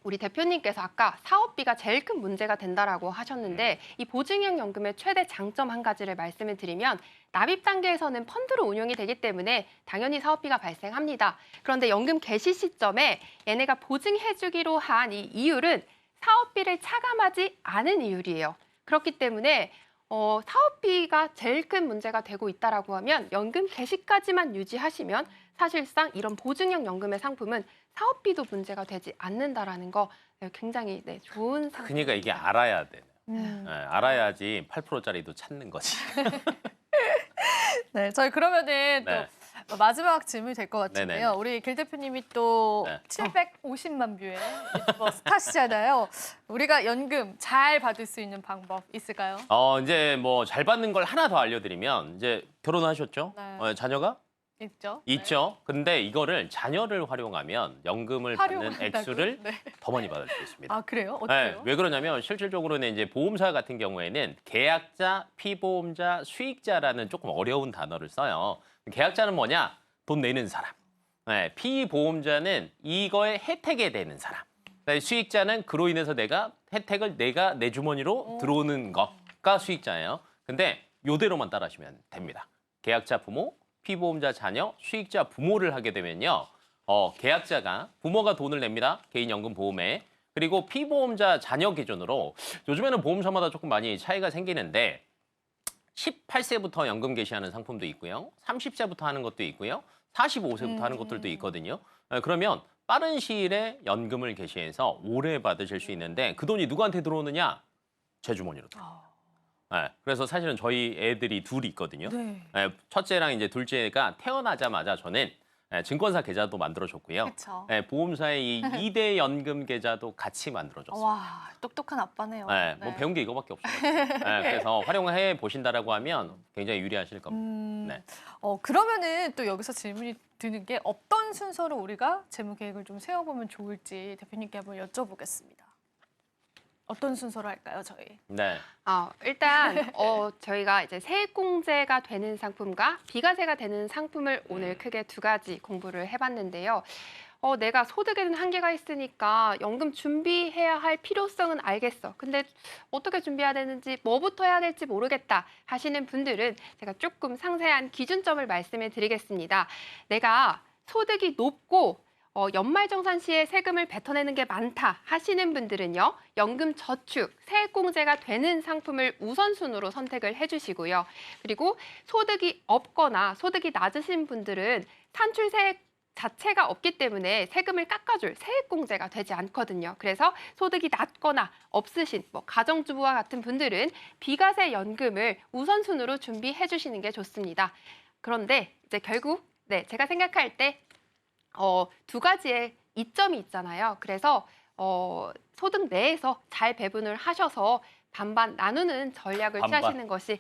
우리 대표님께서 아까 사업비가 제일 큰 문제가 된다라고 하셨는데 이 보증형 연금의 최대 장점 한 가지를 말씀을 드리면 납입 단계에서는 펀드로 운용이 되기 때문에 당연히 사업비가 발생합니다. 그런데 연금 개시 시점에 얘네가 보증해주기로 한 이 이율은 사업비를 차감하지 않은 이율이에요. 그렇기 때문에 사업비가 제일 큰 문제가 되고 있다라고 하면 연금 개시까지만 유지하시면 사실상 이런 보증형 연금의 상품은 사업비도 문제가 되지 않는다라는 거 굉장히 좋은 상품. 그러니까 이게 알아야 돼요. 알아야지 8%짜리도 찾는 거지. 네, 저희 그러면은 네. 또 마지막 질문이 될 것 같은데요. 네네네. 우리 길 대표님이 또 네. 750만 뷰의 유튜버 스타시잖아요. 우리가 연금 잘 받을 수 있는 방법 있을까요? 이제 뭐 잘 받는 걸 하나 더 알려드리면 이제 결혼하셨죠? 네. 자녀가 있죠. 있죠. 근데 이거를 자녀를 활용하면 연금을 받는 활용한다고요? 액수를 네. 더 많이 받을 수 있습니다. 아, 그래요? 네, 어때요? 왜 그러냐면 실질적으로는 이제 보험사 같은 경우에는 계약자, 피보험자, 수익자라는 조금 어려운 단어를 써요. 계약자는 뭐냐? 돈 내는 사람. 네, 피보험자는 이거에 혜택에 대는 사람. 그다음에 수익자는 그로 인해서 혜택을 내가 내 주머니로 들어오는 거가 수익자예요. 근데 요대로만 따라하시면 됩니다. 계약자 부모, 피보험자 자녀, 수익자 부모를 하게 되면요. 계약자가 부모가 돈을 냅니다. 개인연금보험에. 그리고 피보험자 자녀 기준으로 요즘에는 보험사마다 조금 많이 차이가 생기는데 18세부터 연금 개시하는 상품도 있고요. 30세부터 하는 것도 있고요. 45세부터 하는 것들도 있거든요. 그러면 빠른 시일에 연금을 개시해서 오래 받으실 수 있는데 그 돈이 누구한테 들어오느냐? 제 주머니로 들어옵니다. 네, 그래서 사실은 저희 애들이 둘이 있거든요. 네. 네, 첫째랑 이제 둘째가 태어나자마자 저는 증권사 계좌도 만들어줬고요. 그쵸. 네, 보험사의 이 2대 연금 계좌도 같이 만들어줬어요. 와, 똑똑한 아빠네요. 네, 뭐 배운 게 이거밖에 없어요. 네, 그래서 활용해 보신다라고 하면 굉장히 유리하실 겁니다. 네. 그러면은 또 여기서 질문이 드는 게 어떤 순서로 우리가 재무 계획을 좀 세워보면 좋을지 대표님께 한번 여쭤보겠습니다. 어떤 순서로 할까요, 저희? 네. 일단 저희가 이제 세액공제가 되는 상품과 비과세가 되는 상품을 오늘 크게 두 가지 공부를 해봤는데요. 내가 소득에는 한계가 있으니까 연금 준비해야 할 필요성은 알겠어. 근데 어떻게 준비해야 되는지, 뭐부터 해야 될지 모르겠다 하시는 분들은 제가 조금 상세한 기준점을 말씀해 드리겠습니다. 내가 소득이 높고 연말정산 시에 세금을 뱉어내는 게 많다 하시는 분들은요. 연금 저축, 세액공제가 되는 상품을 우선순위로 선택을 해주시고요. 그리고 소득이 없거나 소득이 낮으신 분들은 산출세액 자체가 없기 때문에 세금을 깎아줄 세액공제가 되지 않거든요. 그래서 소득이 낮거나 없으신 가정주부와 같은 분들은 비과세 연금을 우선순위로 준비해 주시는 게 좋습니다. 그런데 이제 결국 제가 생각할 때 두 가지의 이점이 있잖아요. 그래서 소득 내에서 잘 배분을 하셔서 반반 나누는 전략을 취하시는 것이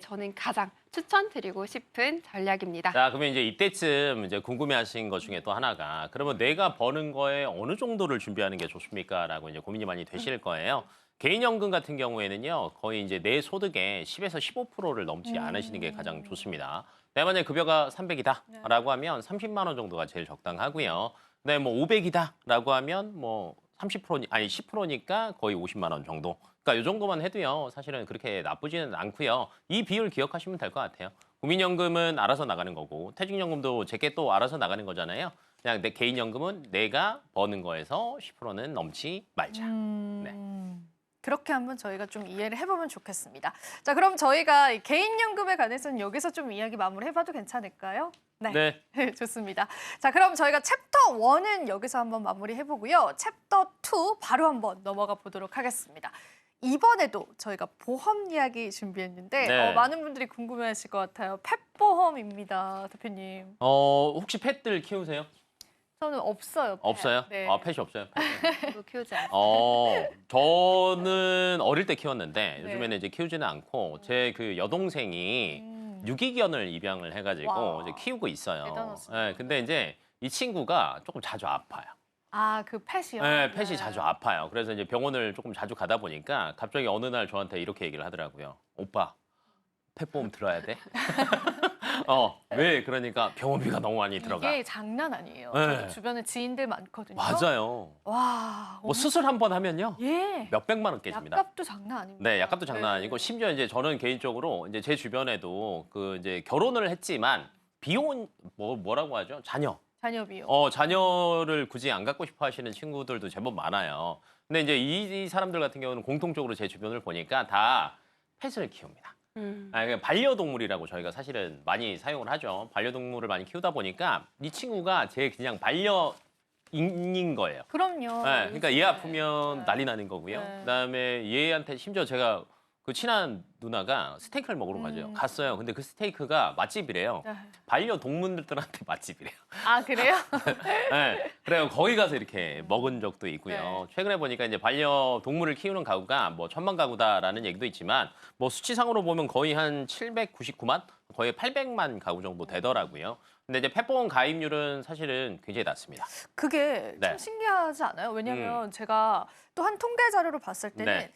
저는 가장 추천드리고 싶은 전략입니다. 자, 그러면 이제 이때쯤 이제 궁금해하신 것 중에 또 하나가 그러면 내가 버는 거에 어느 정도를 준비하는 게 좋습니까?라고 이제 고민이 많이 되실 거예요. 개인연금 같은 경우에는요, 거의 이제 내 소득의 10에서 15%를 넘지 않으시는 게 가장 좋습니다. 내가 만약에 급여가 300이다라고 하면 30만 원 정도가 제일 적당하고요. 네, 뭐 500이다라고 하면 뭐 10%니까 거의 50만 원 정도. 그러니까 이 정도만 해도요. 사실은 그렇게 나쁘지는 않고요. 이 비율 기억하시면 될 것 같아요. 국민연금은 알아서 나가는 거고 퇴직연금도 제게 또 알아서 나가는 거잖아요. 그냥 내 개인연금은 내가 버는 거에서 10%는 넘지 말자. 네. 그렇게 한번 저희가 좀 이해를 해보면 좋겠습니다. 자, 그럼 저희가 이 개인연금에 관해서는 여기서 좀 이야기 마무리해봐도 괜찮을까요? 네. 좋습니다. 자, 그럼 저희가 챕터 1은 여기서 한번 마무리해보고요. 챕터 2 바로 한번 넘어가 보도록 하겠습니다. 이번에도 저희가 보험 이야기 준비했는데 네. 많은 분들이 궁금해하실 것 같아요. 펫보험입니다, 대표님. 혹시 펫들 키우세요? 저는 없어요. 펫. 없어요? 네. 펫이 없어요? 저도 키우지 않습니다. 저는 어릴 때 키웠는데 네. 요즘에는 이제 키우지는 않고 제 그 여동생이 유기견을 입양을 해가지고 와. 이제 키우고 있어요. 대단하시다. 네, 근데 이제 이 친구가 조금 자주 아파요. 아, 그 펫이요? 네, 펫이 자주 아파요. 그래서 이제 병원을 조금 자주 가다 보니까 갑자기 어느 날 저한테 이렇게 얘기를 하더라고요. 오빠, 펫보험 들어야 돼? 왜? 그러니까 병원비가 너무 많이 들어가. 이게 장난 아니에요. 네. 저도 주변에 지인들 많거든요. 맞아요. 와. 뭐 수술 한 번 하면요. 예. 몇백만 원 깨집니다. 약값도 장난 아닙니다. 네, 약값도 장난 아니고 심지어 이제 저는 개인적으로 이제 제 주변에도 그 이제 결혼을 했지만 비혼 뭐라고 하죠? 자녀. 자녀비요. 자녀를 굳이 안 갖고 싶어 하시는 친구들도 제법 많아요. 근데 이제 이 사람들 같은 경우는 공통적으로 제 주변을 보니까 다 펫을 키웁니다. 그러니까 반려동물이라고 저희가 사실은 많이 사용을 하죠. 반려동물을 많이 키우다 보니까 이 친구가 제 그냥 반려인인 거예요. 그럼요. 네, 그러니까 얘 아프면 네. 난리 나는 거고요. 네. 그다음에 얘한테 심지어 제가 그 친한 누나가 스테이크를 먹으러 가죠. 갔어요. 근데 그 스테이크가 맛집이래요. 네. 반려동물들한테 맛집이래요. 아, 그래요? 네, 그래요. 거기 가서 이렇게 먹은 적도 있고요. 네. 최근에 보니까 이제 반려동물을 키우는 가구가 뭐 1000만 가구다라는 얘기도 있지만 뭐 수치상으로 보면 거의 한 799만, 거의 800만 가구 정도 되더라고요. 근데 이제 펫보험 가입률은 사실은 굉장히 낮습니다. 그게 네. 참 신기하지 않아요? 왜냐하면 제가 또 한 통계 자료를 봤을 때는 네.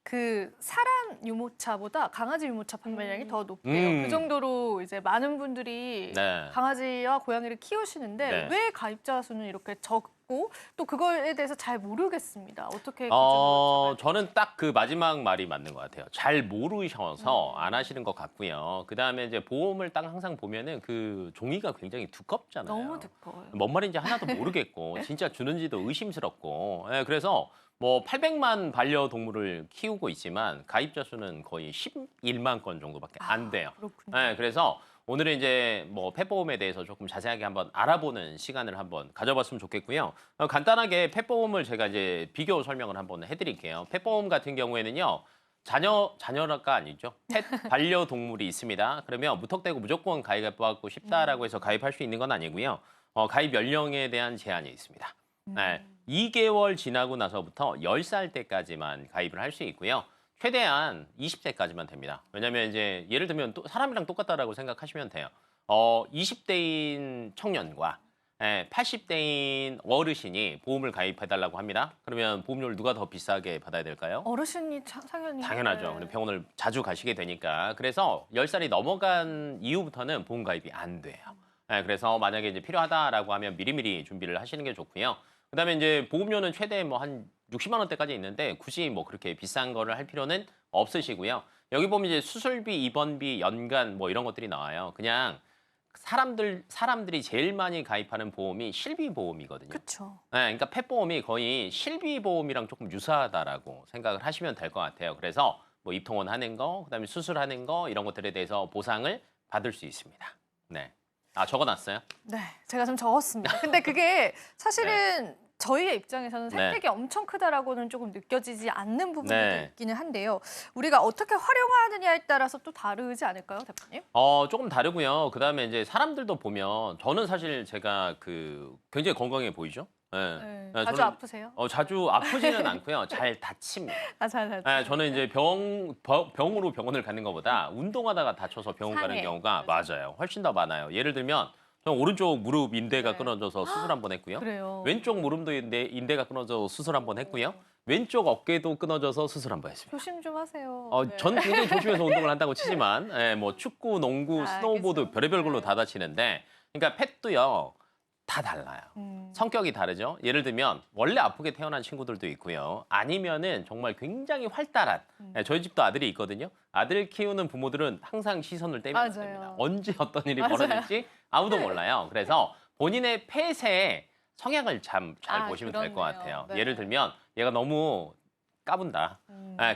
그 사람 유모차보다 강아지 유모차 판매량이 더 높대요. 그 정도로 이제 많은 분들이 네. 강아지와 고양이를 키우시는데 네. 왜 가입자 수는 이렇게 적고 또 그거에 대해서 잘 모르겠습니다. 어떻게 기준으로 저는 딱 그 마지막 말이 맞는 것 같아요. 잘 모르셔서 안 하시는 것 같고요. 그 다음에 이제 보험을 딱 항상 보면은 그 종이가 굉장히 두껍잖아요. 너무 두꺼워요. 뭔 말인지 하나도 모르겠고 진짜 주는지도 의심스럽고. 예, 그래서 뭐 800만 반려동물을 키우고 있지만 가입자 수는 거의 11만 건 정도밖에 안 돼요. 그렇군요. 예, 그래서 오늘은 이제 뭐 펫보험에 대해서 조금 자세하게 한번 알아보는 시간을 한번 가져봤으면 좋겠고요. 간단하게 펫보험을 제가 이제 비교 설명을 한번 해드릴게요. 펫보험 같은 경우에는요. 자녀가 아니죠. 펫 반려동물이 있습니다. 그러면 무턱대고 무조건 가입받고 싶다라고 해서 가입할 수 있는 건 아니고요. 가입 연령에 대한 제한이 있습니다. 네, 2개월 지나고 나서부터 10살 때까지만 가입을 할 수 있고요. 최대한 20대까지만 됩니다. 왜냐하면 이제 예를 들면 또 사람이랑 똑같다라고 생각하시면 돼요. 20대인 청년과 80대인 어르신이 보험을 가입해달라고 합니다. 그러면 보험료를 누가 더 비싸게 받아야 될까요? 어르신이 당연히 당연하죠. 네. 근데 병원을 자주 가시게 되니까. 그래서 10살이 넘어간 이후부터는 보험 가입이 안 돼요. 그래서 만약에 이제 필요하다라고 하면 미리미리 준비를 하시는 게 좋고요. 그다음에 이제 보험료는 최대 뭐 한 60만 원대까지 있는데 굳이 뭐 그렇게 비싼 거를 할 필요는 없으시고요. 여기 보면 이제 수술비, 입원비, 연간 뭐 이런 것들이 나와요. 그냥 사람들이 제일 많이 가입하는 보험이 실비보험이거든요. 그렇죠. 그러니까 펫보험이 거의 실비보험이랑 조금 유사하다라고 생각을 하시면 될 것 같아요. 그래서 뭐 입통원 하는 거, 그다음에 수술하는 거 이런 것들에 대해서 보상을 받을 수 있습니다. 네. 적어놨어요? 네, 제가 좀 적었습니다. 근데 그게 사실은 저희의 입장에서는 네. 혜택이 엄청 크다라고는 조금 느껴지지 않는 부분도 네. 있기는 한데요. 우리가 어떻게 활용하느냐에 따라서 또 다르지 않을까요, 대표님? 조금 다르고요. 그다음에 이제 사람들도 보면 저는 사실 제가 그 굉장히 건강해 보이죠? 네. 네, 네, 자주 저는 아프세요? 자주 아프지는 않고요. 잘 다칩니다. 잘. 저는 이제 병으로 병원을 가는 것보다 운동하다가 다쳐서 병원 가는 상해. 경우가 맞아요. 훨씬 더 많아요. 예를 들면 저는 오른쪽 무릎 인대가 네. 끊어져서 수술 한 번 했고요. 그래요. 왼쪽 무릎도 인대가 끊어져서 수술 한 번 했고요. 왼쪽 어깨도 끊어져서 수술 한 번 했습니다. 조심 좀 하세요. 네. 전 굉장히 조심해서 운동을 한다고 치지만 뭐 축구, 농구, 스노우보드 알겠어요. 별의별 걸로 다 다치는데 그러니까 펫도요. 다 달라요. 성격이 다르죠. 예를 들면 원래 아프게 태어난 친구들도 있고요. 아니면은 정말 굉장히 활달한 저희 집도 아들이 있거든요. 아들 키우는 부모들은 항상 시선을 떼면 안 맞아요. 됩니다. 언제 어떤 일이 맞아요. 벌어질지 아무도 몰라요. 그래서 본인의 펫의 성향을 잘 보시면 될 것 그렇네요. 같아요. 네. 예를 들면 얘가 너무 까분다.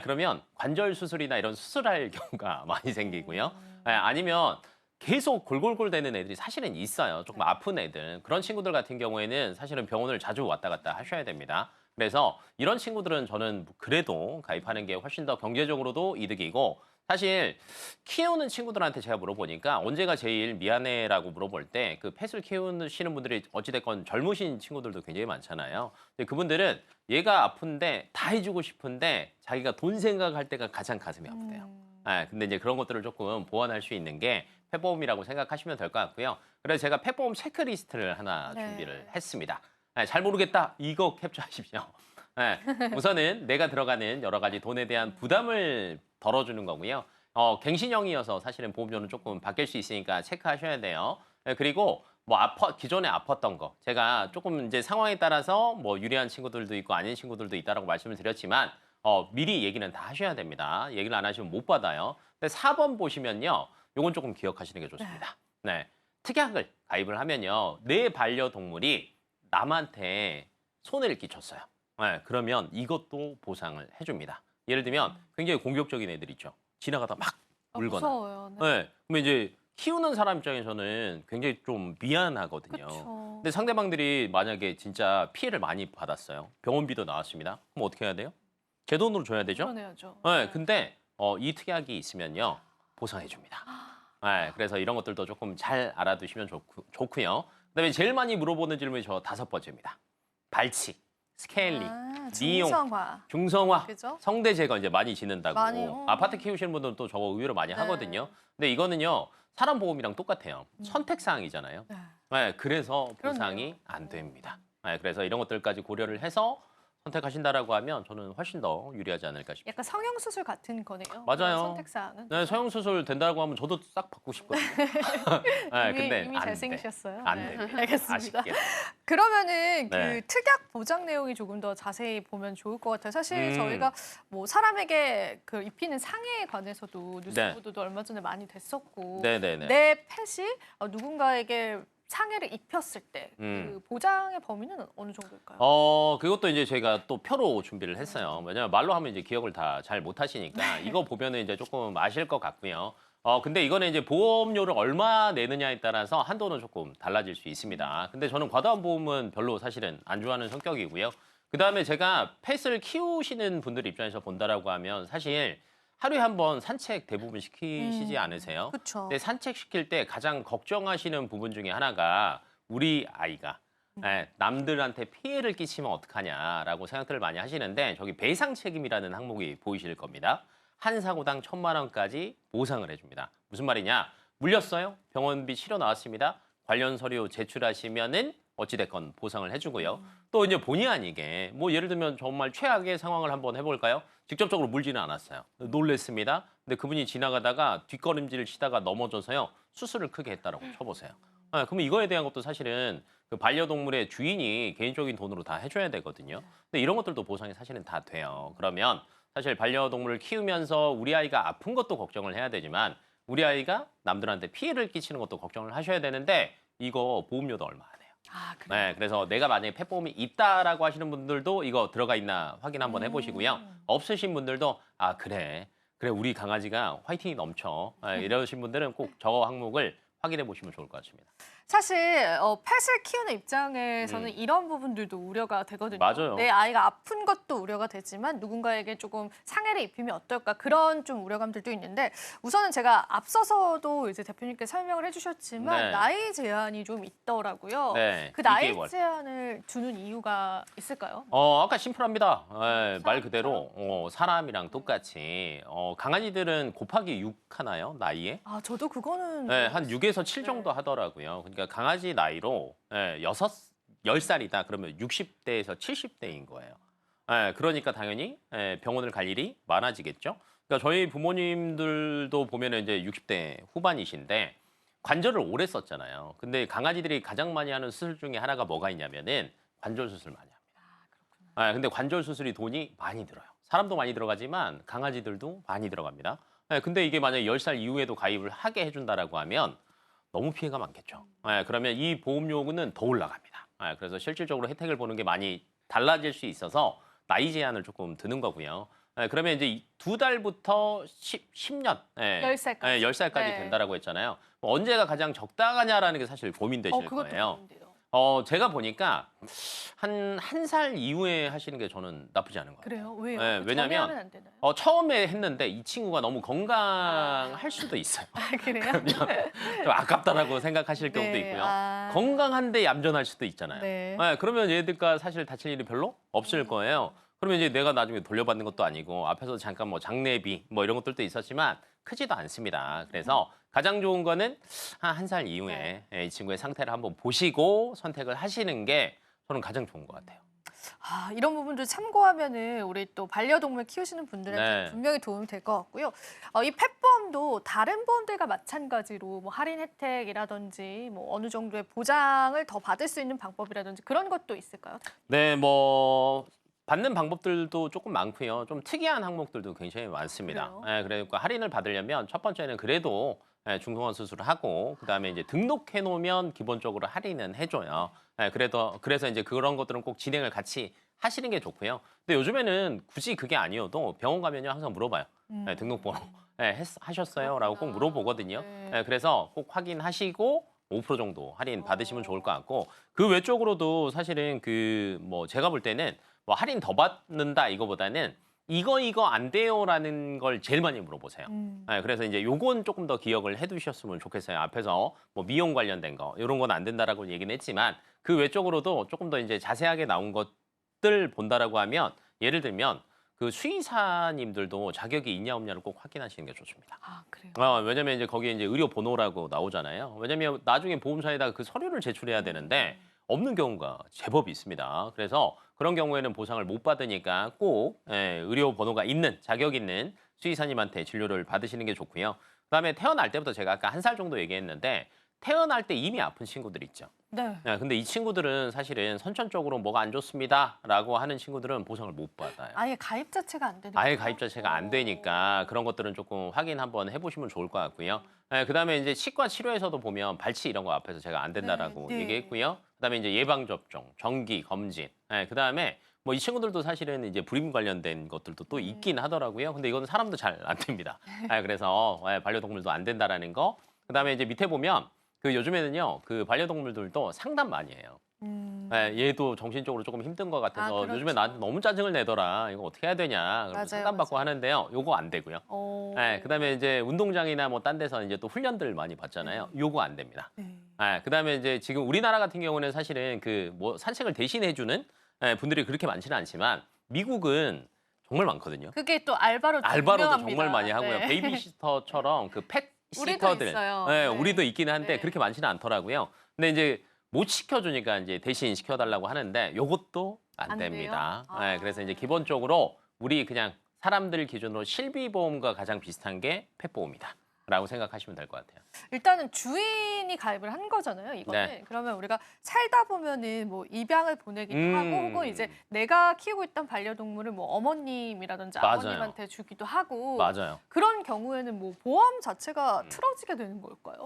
그러면 관절 수술이나 이런 수술할 경우가 많이 생기고요. 아니면 계속 골골골대는 애들이 사실은 있어요. 조금 아픈 애들. 그런 친구들 같은 경우에는 사실은 병원을 자주 왔다 갔다 하셔야 됩니다. 그래서 이런 친구들은 저는 그래도 가입하는 게 훨씬 더 경제적으로도 이득이고 사실 키우는 친구들한테 제가 물어보니까 언제가 제일 미안해라고 물어볼 때 그 펫을 키우시는 분들이 어찌됐건 젊으신 친구들도 굉장히 많잖아요. 근데 그분들은 얘가 아픈데 다 해주고 싶은데 자기가 돈 생각할 때가 가장 가슴이 아프대요. 근데 이제 그런 것들을 조금 보완할 수 있는 게 펫보험이라고 생각하시면 될 것 같고요. 그래서 제가 펫보험 체크리스트를 하나 네. 준비를 했습니다. 잘 모르겠다. 이거 캡처하십시오. 우선은 내가 들어가는 여러 가지 돈에 대한 부담을 덜어주는 거고요. 갱신형이어서 사실은 보험료는 조금 바뀔 수 있으니까 체크하셔야 돼요. 그리고 뭐 기존에 아팠던 거 제가 조금 이제 상황에 따라서 뭐 유리한 친구들도 있고 아닌 친구들도 있다라고 말씀을 드렸지만 미리 얘기는 다 하셔야 됩니다. 얘기를 안 하시면 못 받아요. 근데 4번 보시면요. 요건 조금 기억하시는 게 좋습니다. 네. 특약을 가입을 하면요. 내 반려동물이 남한테 손해를 끼쳤어요. 그러면 이것도 보상을 해줍니다. 예를 들면 굉장히 공격적인 애들 있죠. 지나가다 막 물거나. 무서워요. 네. 그러면 이제 키우는 사람 입장에서는 굉장히 좀 미안하거든요. 그쵸. 근데 상대방들이 만약에 진짜 피해를 많이 받았어요. 병원비도 나왔습니다. 그럼 어떻게 해야 돼요? 제 돈으로 줘야 되죠? 그러네야죠. 근데 이 특약이 있으면요. 보상해 줍니다. 그래서 이런 것들도 조금 잘 알아두시면 좋고요. 그다음에 제일 많이 물어보는 질문이 저 5번째입니다. 발치. 스케일링, 아, 미용, 중성화. 중성화, 그죠? 성대 제거 이제 많이 짓는다고. 많이, 아파트 키우시는 분들은 또 저거 의외로 많이 네. 하거든요. 근데 이거는요. 사람 보험이랑 똑같아요. 선택 사항이잖아요. 네. 네, 그래서 그렇네요. 보상이 안 됩니다. 네, 그래서 이런 것들까지 고려를 해서 선택하신다라고 하면 저는 훨씬 더 유리하지 않을까 싶습니다. 약간 성형수술 같은 거네요. 맞아요. 선택사항은. 네, 성형수술 된다고 하면 저도 싹 받고 싶거든요. 네, 근데 이미 안 돼. 잘생기셨어요. 안 네. 됩니다. 알겠습니다. 아쉽게. 그러면은 네. 그 특약 보장 내용이 조금 더 자세히 보면 좋을 것 같아요. 사실 음. 저희가 뭐 사람에게 그 입히는 상해에 관해서도 뉴스 네. 보도도 얼마 전에 많이 됐었고 네네네. 내 펫이 누군가에게 상해를 입혔을 때 그 음. 보장의 범위는 어느 정도일까요? 그것도 이제 저희가 또 표로 준비를 했어요. 왜냐면 말로 하면 이제 기억을 다 잘 못 하시니까 이거 보면은 이제 조금 아실 것 같고요. 근데 이거는 이제 보험료를 얼마 내느냐에 따라서 한도는 조금 달라질 수 있습니다. 근데 저는 과다한 보험은 별로 사실은 안 좋아하는 성격이고요. 그다음에 제가 펫을 키우시는 분들 입장에서 본다라고 하면 사실 하루에 한 번 산책 대부분 시키시지 않으세요? 그렇죠. 근데 산책시킬 때 가장 걱정하시는 부분 중에 하나가 우리 아이가 남들한테 피해를 끼치면 어떡하냐라고 생각들을 많이 하시는데 저기 배상 책임이라는 항목이 보이실 겁니다. 한 사고당 1,000만 원까지 보상을 해줍니다. 무슨 말이냐? 물렸어요? 병원비 치료 나왔습니다. 관련 서류 제출하시면은 어찌됐건 보상을 해주고요. 또 이제 본의 아니게 뭐 예를 들면 정말 최악의 상황을 한번 해볼까요? 직접적으로 물지는 않았어요. 놀랬습니다. 근데 그분이 지나가다가 뒷걸음질을 치다가 넘어져서요. 수술을 크게 했다라고 쳐보세요. 그러면 이거에 대한 것도 사실은 그 반려동물의 주인이 개인적인 돈으로 다 해줘야 되거든요. 근데 이런 것들도 보상이 사실은 다 돼요. 그러면 사실 반려동물을 키우면서 우리 아이가 아픈 것도 걱정을 해야 되지만 우리 아이가 남들한테 피해를 끼치는 것도 걱정을 하셔야 되는데 이거 보험료도 얼마 안 해요. 아, 그래요? 네, 그래서 내가 만약에 펫보험이 있다라고 하시는 분들도 이거 들어가 있나 확인 한번 해보시고요. 없으신 분들도 아 그래 우리 강아지가 화이팅이 넘쳐 이러신 분들은 꼭 저 항목을 확인해 보시면 좋을 것 같습니다. 사실 펫을 키우는 입장에서는 이런 부분들도 우려가 되거든요. 맞아요. 내 아이가 아픈 것도 우려가 되지만 누군가에게 조금 상해를 입히면 어떨까 그런 좀 우려감들도 있는데 우선은 제가 앞서서도 이제 대표님께 설명을 해주셨지만 네. 나이 제한이 좀 있더라고요. 네, 그 나이 2개월. 제한을 두는 이유가 있을까요? 아까 심플합니다. 말 그대로 사람이랑 똑같이 강아지들은 곱하기 6 하나요? 나이에? 아 저도 그거는 네, 한 6에서 7 정도 하더라고요. 그러니까 강아지 나이로 10살이다 그러면 60대에서 70대인 거예요. 그러니까 당연히 병원을 갈 일이 많아지겠죠. 그러니까 저희 부모님들도 보면은 이제 60대 후반이신데 관절을 오래 썼잖아요. 근데 강아지들이 가장 많이 하는 수술 중에 하나가 뭐가 있냐면은 관절 수술 많이 합니다. 근데 관절 수술이 돈이 많이 들어요. 사람도 많이 들어가지만 강아지들도 많이 들어갑니다. 근데 이게 만약에 10살 이후에도 가입을 하게 해준다라고 하면 너무 피해가 많겠죠. 그러면 이 보험료는 더 올라갑니다. 그래서 실질적으로 혜택을 보는 게 많이 달라질 수 있어서 나이 제한을 조금 두는 거고요. 그러면 이제 2달부터 10년, 10살까지. 10살까지 네. 된다라고 했잖아요. 언제가 가장 적당하냐라는 게 사실 고민되실 그것도 거예요. 고민돼요. 제가 보니까 한 살 이후에 하시는 게 저는 나쁘지 않은 것 같아요. 그래요? 왜요? 네, 왜냐면 전에 하면 안 되나요? 처음에 했는데 이 친구가 너무 건강할 수도 있어요. 아, 그래요? 좀 아깝다라고 생각하실 경우도 네, 있고요. 아. 건강한데 얌전할 수도 있잖아요. 네. 그러면 얘들과 사실 다칠 일이 별로 없을 거예요. 그러면 이제 내가 나중에 돌려받는 것도 아니고 앞에서 잠깐 뭐 장례비 뭐 이런 것들도 있었지만 크지도 않습니다. 그래서 가장 좋은 거는 한 살 이후에 이 친구의 상태를 한번 보시고 선택을 하시는 게 저는 가장 좋은 것 같아요. 아, 이런 부분들 참고하면은 우리 또 반려동물 키우시는 분들한테 네. 분명히 도움이 될 것 같고요. 이 펫보험도 다른 보험들과 마찬가지로 뭐 할인 혜택이라든지 뭐 어느 정도의 보장을 더 받을 수 있는 방법이라든지 그런 것도 있을까요? 네, 뭐 받는 방법들도 조금 많고요. 좀 특이한 항목들도 굉장히 많습니다. 그래요? 그러니까 할인을 받으려면 첫 번째는 그래도 중성화 수술을 하고 그다음에 이제 등록해 놓으면 기본적으로 할인은 해줘요. 그래서 이제 그런 것들은 꼭 진행을 같이 하시는 게 좋고요. 근데 요즘에는 굳이 그게 아니어도 병원 가면요 항상 물어봐요. 등록번호 하셨어요?라고 꼭 물어보거든요. 네. 그래서 꼭 확인하시고 5% 정도 할인 받으시면 좋을 것 같고 그 외적으로도 사실은 그 뭐 제가 볼 때는 뭐 할인 더 받는다 이거보다는 이거 안 돼요라는 걸 제일 많이 물어보세요. 그래서 이제 요건 조금 더 기억을 해두셨으면 좋겠어요. 앞에서 뭐 미용 관련된 거 이런 건 안 된다라고 얘기는 했지만 그 외적으로도 조금 더 이제 자세하게 나온 것 것들 본다라고 하면 예를 들면 그 수의사님들도 자격이 있냐 없냐를 꼭 확인하시는 게 좋습니다. 아, 그래요? 왜냐면 이제 거기에 이제 의료 번호라고 나오잖아요. 왜냐면 나중에 보험사에다가 그 서류를 제출해야 되는데 없는 경우가 제법 있습니다. 그래서 그런 경우에는 보상을 못 받으니까 꼭 의료 번호가 있는 자격 있는 수의사님한테 진료를 받으시는 게 좋고요. 그다음에 태어날 때부터 제가 아까 1살 정도 얘기했는데 태어날 때 이미 아픈 친구들 있죠. 네. 근데 이 친구들은 사실은 선천적으로 뭐가 안 좋습니다라고 하는 친구들은 보상을 못 받아요. 아예 가입 자체가 안 되는 아예 거예요? 가입 자체가 안 되니까 그런 것들은 조금 확인 한번 해보시면 좋을 것 같고요. 그다음에 이제 치과 치료에서도 보면 발치 이런 거 앞에서 제가 안 된다라고 네, 네. 얘기했고요. 그다음에 이제 예방 접종, 정기 검진. 그다음에 뭐 이 친구들도 사실은 이제 불임 관련된 것들도 또 있긴 하더라고요. 근데 이거는 사람도 잘 안 됩니다. 그래서 반려동물도 안 된다라는 거. 그다음에 이제 밑에 보면 그 요즘에는요 그 반려동물들도 상담 많이 해요. 얘도 정신적으로 조금 힘든 것 같아서 그렇죠. 요즘에 나한테 너무 짜증을 내더라. 이거 어떻게 해야 되냐. 그러면 맞아요, 상담받고 맞아요. 하는데요. 요거 안 되고요. 그다음에 이제 운동장이나 뭐 딴 데서 이제 또 훈련들 많이 받잖아요. 요거 안 됩니다. 네. 그다음에 이제 지금 우리나라 같은 경우는 사실은 그 뭐 산책을 대신해 주는 분들이 그렇게 많지는 않지만 미국은 정말 많거든요. 그게 또 알바로 알바로도 유명합니다. 정말 많이 하고요. 네. 베이비시터처럼 그 펫 우리도 시터들. 있어요. 네, 네. 우리도 있기는 한데 네. 그렇게 많지는 않더라고요. 근데 이제 못 시켜주니까 이제 대신 시켜달라고 하는데 요것도 안 안 돼요? 됩니다. 아. 그래서 이제 기본적으로 우리 그냥 사람들 기준으로 실비보험과 가장 비슷한 게 펫보험이다. 라고 생각하시면 될 것 같아요. 일단은 주인이 가입을 한 거잖아요, 이거는. 네. 그러면 우리가 살다 보면은 뭐 입양을 보내기도 하고 혹은 이제 내가 키우고 있던 반려동물을 뭐 어머님이라든지 맞아요. 아버님한테 주기도 하고 맞아요. 그런 경우에는 뭐 보험 자체가 틀어지게 되는 걸까요?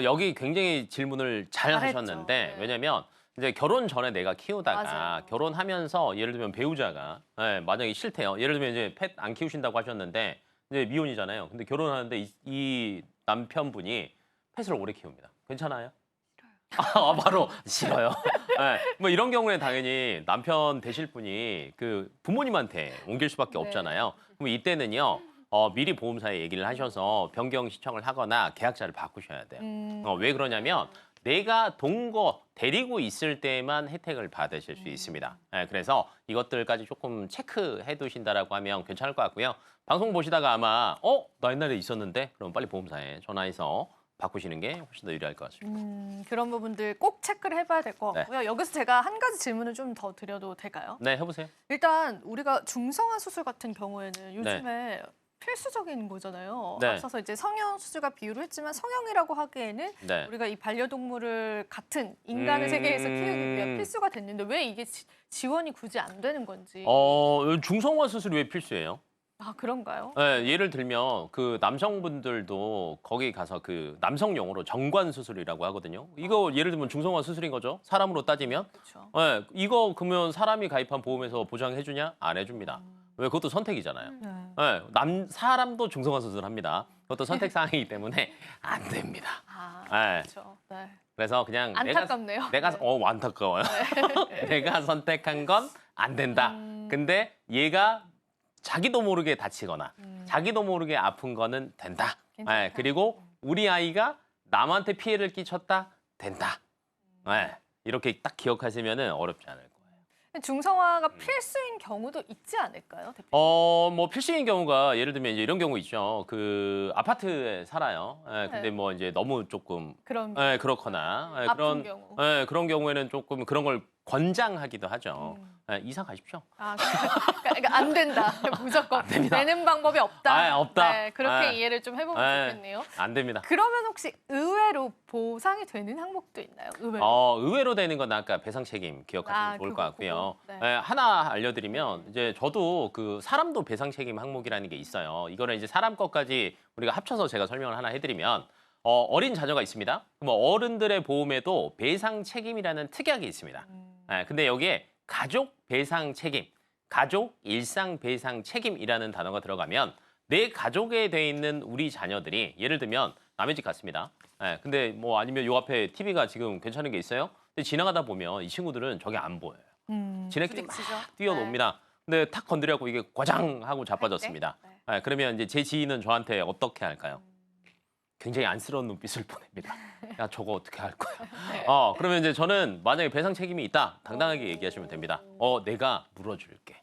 여기 굉장히 질문을 잘 잘했죠. 하셨는데 네. 왜냐면 이제 결혼 전에 내가 키우다가 맞아요. 결혼하면서 예를 들면 배우자가 만약에 싫대요. 예를 들면 이제 펫 안 키우신다고 하셨는데 이제 미혼이잖아요. 근데 결혼하는데 이 남편분이 펫을 오래 키웁니다. 괜찮아요? 싫어요. 바로 싫어요. 뭐 이런 경우에 당연히 남편 되실 분이 그 부모님한테 옮길 수밖에 네. 없잖아요. 그럼 이때는요. 미리 보험사에 얘기를 하셔서 변경 신청을 하거나 계약자를 바꾸셔야 돼요. 왜 그러냐면 내가 동거 데리고 있을 때만 혜택을 받으실 수 있습니다. 그래서 이것들까지 조금 체크해 두신다라고 하면 괜찮을 것 같고요. 방송 보시다가 아마 나 옛날에 있었는데 그럼 빨리 보험사에 전화해서 바꾸시는 게 훨씬 더 유리할 것 같습니다. 그런 부분들 꼭 체크를 해봐야 될 것 네. 같고요. 여기서 제가 한 가지 질문을 좀 더 드려도 될까요? 네, 해보세요. 일단 우리가 중성화 수술 같은 경우에는 요즘에 필수적인 거잖아요. 네. 앞서서 이제 성형 수술과 비유를 했지만 성형이라고 하기에는 네. 우리가 이 반려동물을 같은 인간의 세계에서 키우기 위한 필수가 됐는데 왜 이게 지원이 굳이 안 되는 건지. 중성화 수술이 왜 필수예요? 아, 그런가요? 예를 들면 그 남성분들도 거기 가서 그 남성 용어로 정관 수술이라고 하거든요. 이거 예를 들면 중성화 수술인 거죠. 사람으로 따지면. 그렇죠. 이거 그러면 사람이 가입한 보험에서 보장해 주냐? 안 해줍니다. 왜? 그것도 선택이잖아요. 네. 사람도 중성화 수술합니다. 그것도 선택 사항이기 때문에 안 됩니다. 아, 네. 그렇죠. 네. 그래서 그냥 안타깝네요. 내가 네. 안타까워요. 내가 선택한 건 안 된다. 근데 얘가 자기도 모르게 다치거나 자기도 모르게 아픈 거는 된다. 괜찮다. 그리고 우리 아이가 남한테 피해를 끼쳤다. 된다. 이렇게 딱 기억하시면 어렵지 않을 거예요. 중성화가 필수인 경우도 있지 않을까요, 대표님? 뭐 필수인 경우가 예를 들면 이제 이런 경우 있죠. 그 아파트에 살아요. 근데 뭐 이제 너무 조금 그런 그렇거나 아픈 경우. 그런 경우에는 조금 그런 걸 권장하기도 하죠. 이사 가십시오. 아, 그러니까 안 된다. 무조건 안 됩니다. 되는 방법이 없다. 없다. 네, 그렇게 이해를 좀 해보면 좋겠네요. 안 됩니다. 그러면 혹시 의외로 보상이 되는 항목도 있나요? 의외로? 의외로 되는 건 아까 배상 책임 기억하시면 좋을 것 그거, 같고요. 그거. 네. 하나 알려드리면 이제 저도 그 사람도 배상 책임 항목이라는 게 있어요. 이거는 이제 사람 것까지 우리가 합쳐서 제가 설명을 하나 해드리면 어린 자녀가 있습니다. 그럼 어른들의 보험에도 배상 책임이라는 특약이 있습니다. 근데 여기에 가족 배상 책임, 가족 일상 배상 책임이라는 단어가 들어가면 내 가족에 돼 있는 우리 자녀들이 예를 들면 남의 집 갔습니다. 근데 뭐 아니면 요 앞에 TV가 지금 괜찮은 게 있어요. 근데 지나가다 보면 이 친구들은 저게 안 보여요. 지네끼리 막 부딪히죠? 뛰어놉니다. 근데 탁 건드려갖고 이게 과장 하고 자빠졌습니다. 네. 그러면 이제 제 지인은 저한테 어떻게 할까요? 굉장히 안쓰러운 눈빛을 보냅니다. 야, 저거 어떻게 할 거야? 그러면 이제 저는 만약에 배상 책임이 있다, 당당하게 얘기하시면 됩니다. 내가 물어줄게.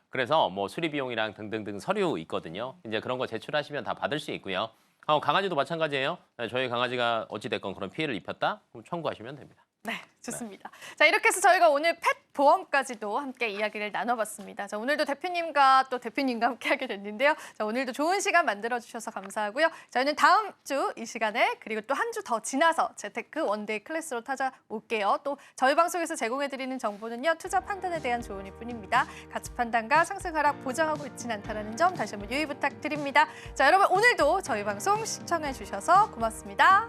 그래서 뭐 수리 비용이랑 등등등 서류 있거든요. 이제 그런 거 제출하시면 다 받을 수 있고요. 강아지도 마찬가지예요. 저희 강아지가 어찌됐건 그런 피해를 입혔다? 그럼 청구하시면 됩니다. 네, 좋습니다. 자, 이렇게 해서 저희가 오늘 펫 보험까지도 함께 이야기를 나눠봤습니다. 자, 오늘도 대표님과 또 대표님과 함께 하게 됐는데요. 자, 오늘도 좋은 시간 만들어주셔서 감사하고요. 저희는 다음 주 이 시간에 그리고 또 한 주 더 지나서 재테크 원데이 클래스로 찾아올게요. 또 저희 방송에서 제공해드리는 정보는요. 투자 판단에 대한 조언일 뿐입니다. 가치 판단과 상승 하락 보장하고 있지는 않다는 점 다시 한번 유의 부탁드립니다. 자, 여러분 오늘도 저희 방송 시청해주셔서 고맙습니다.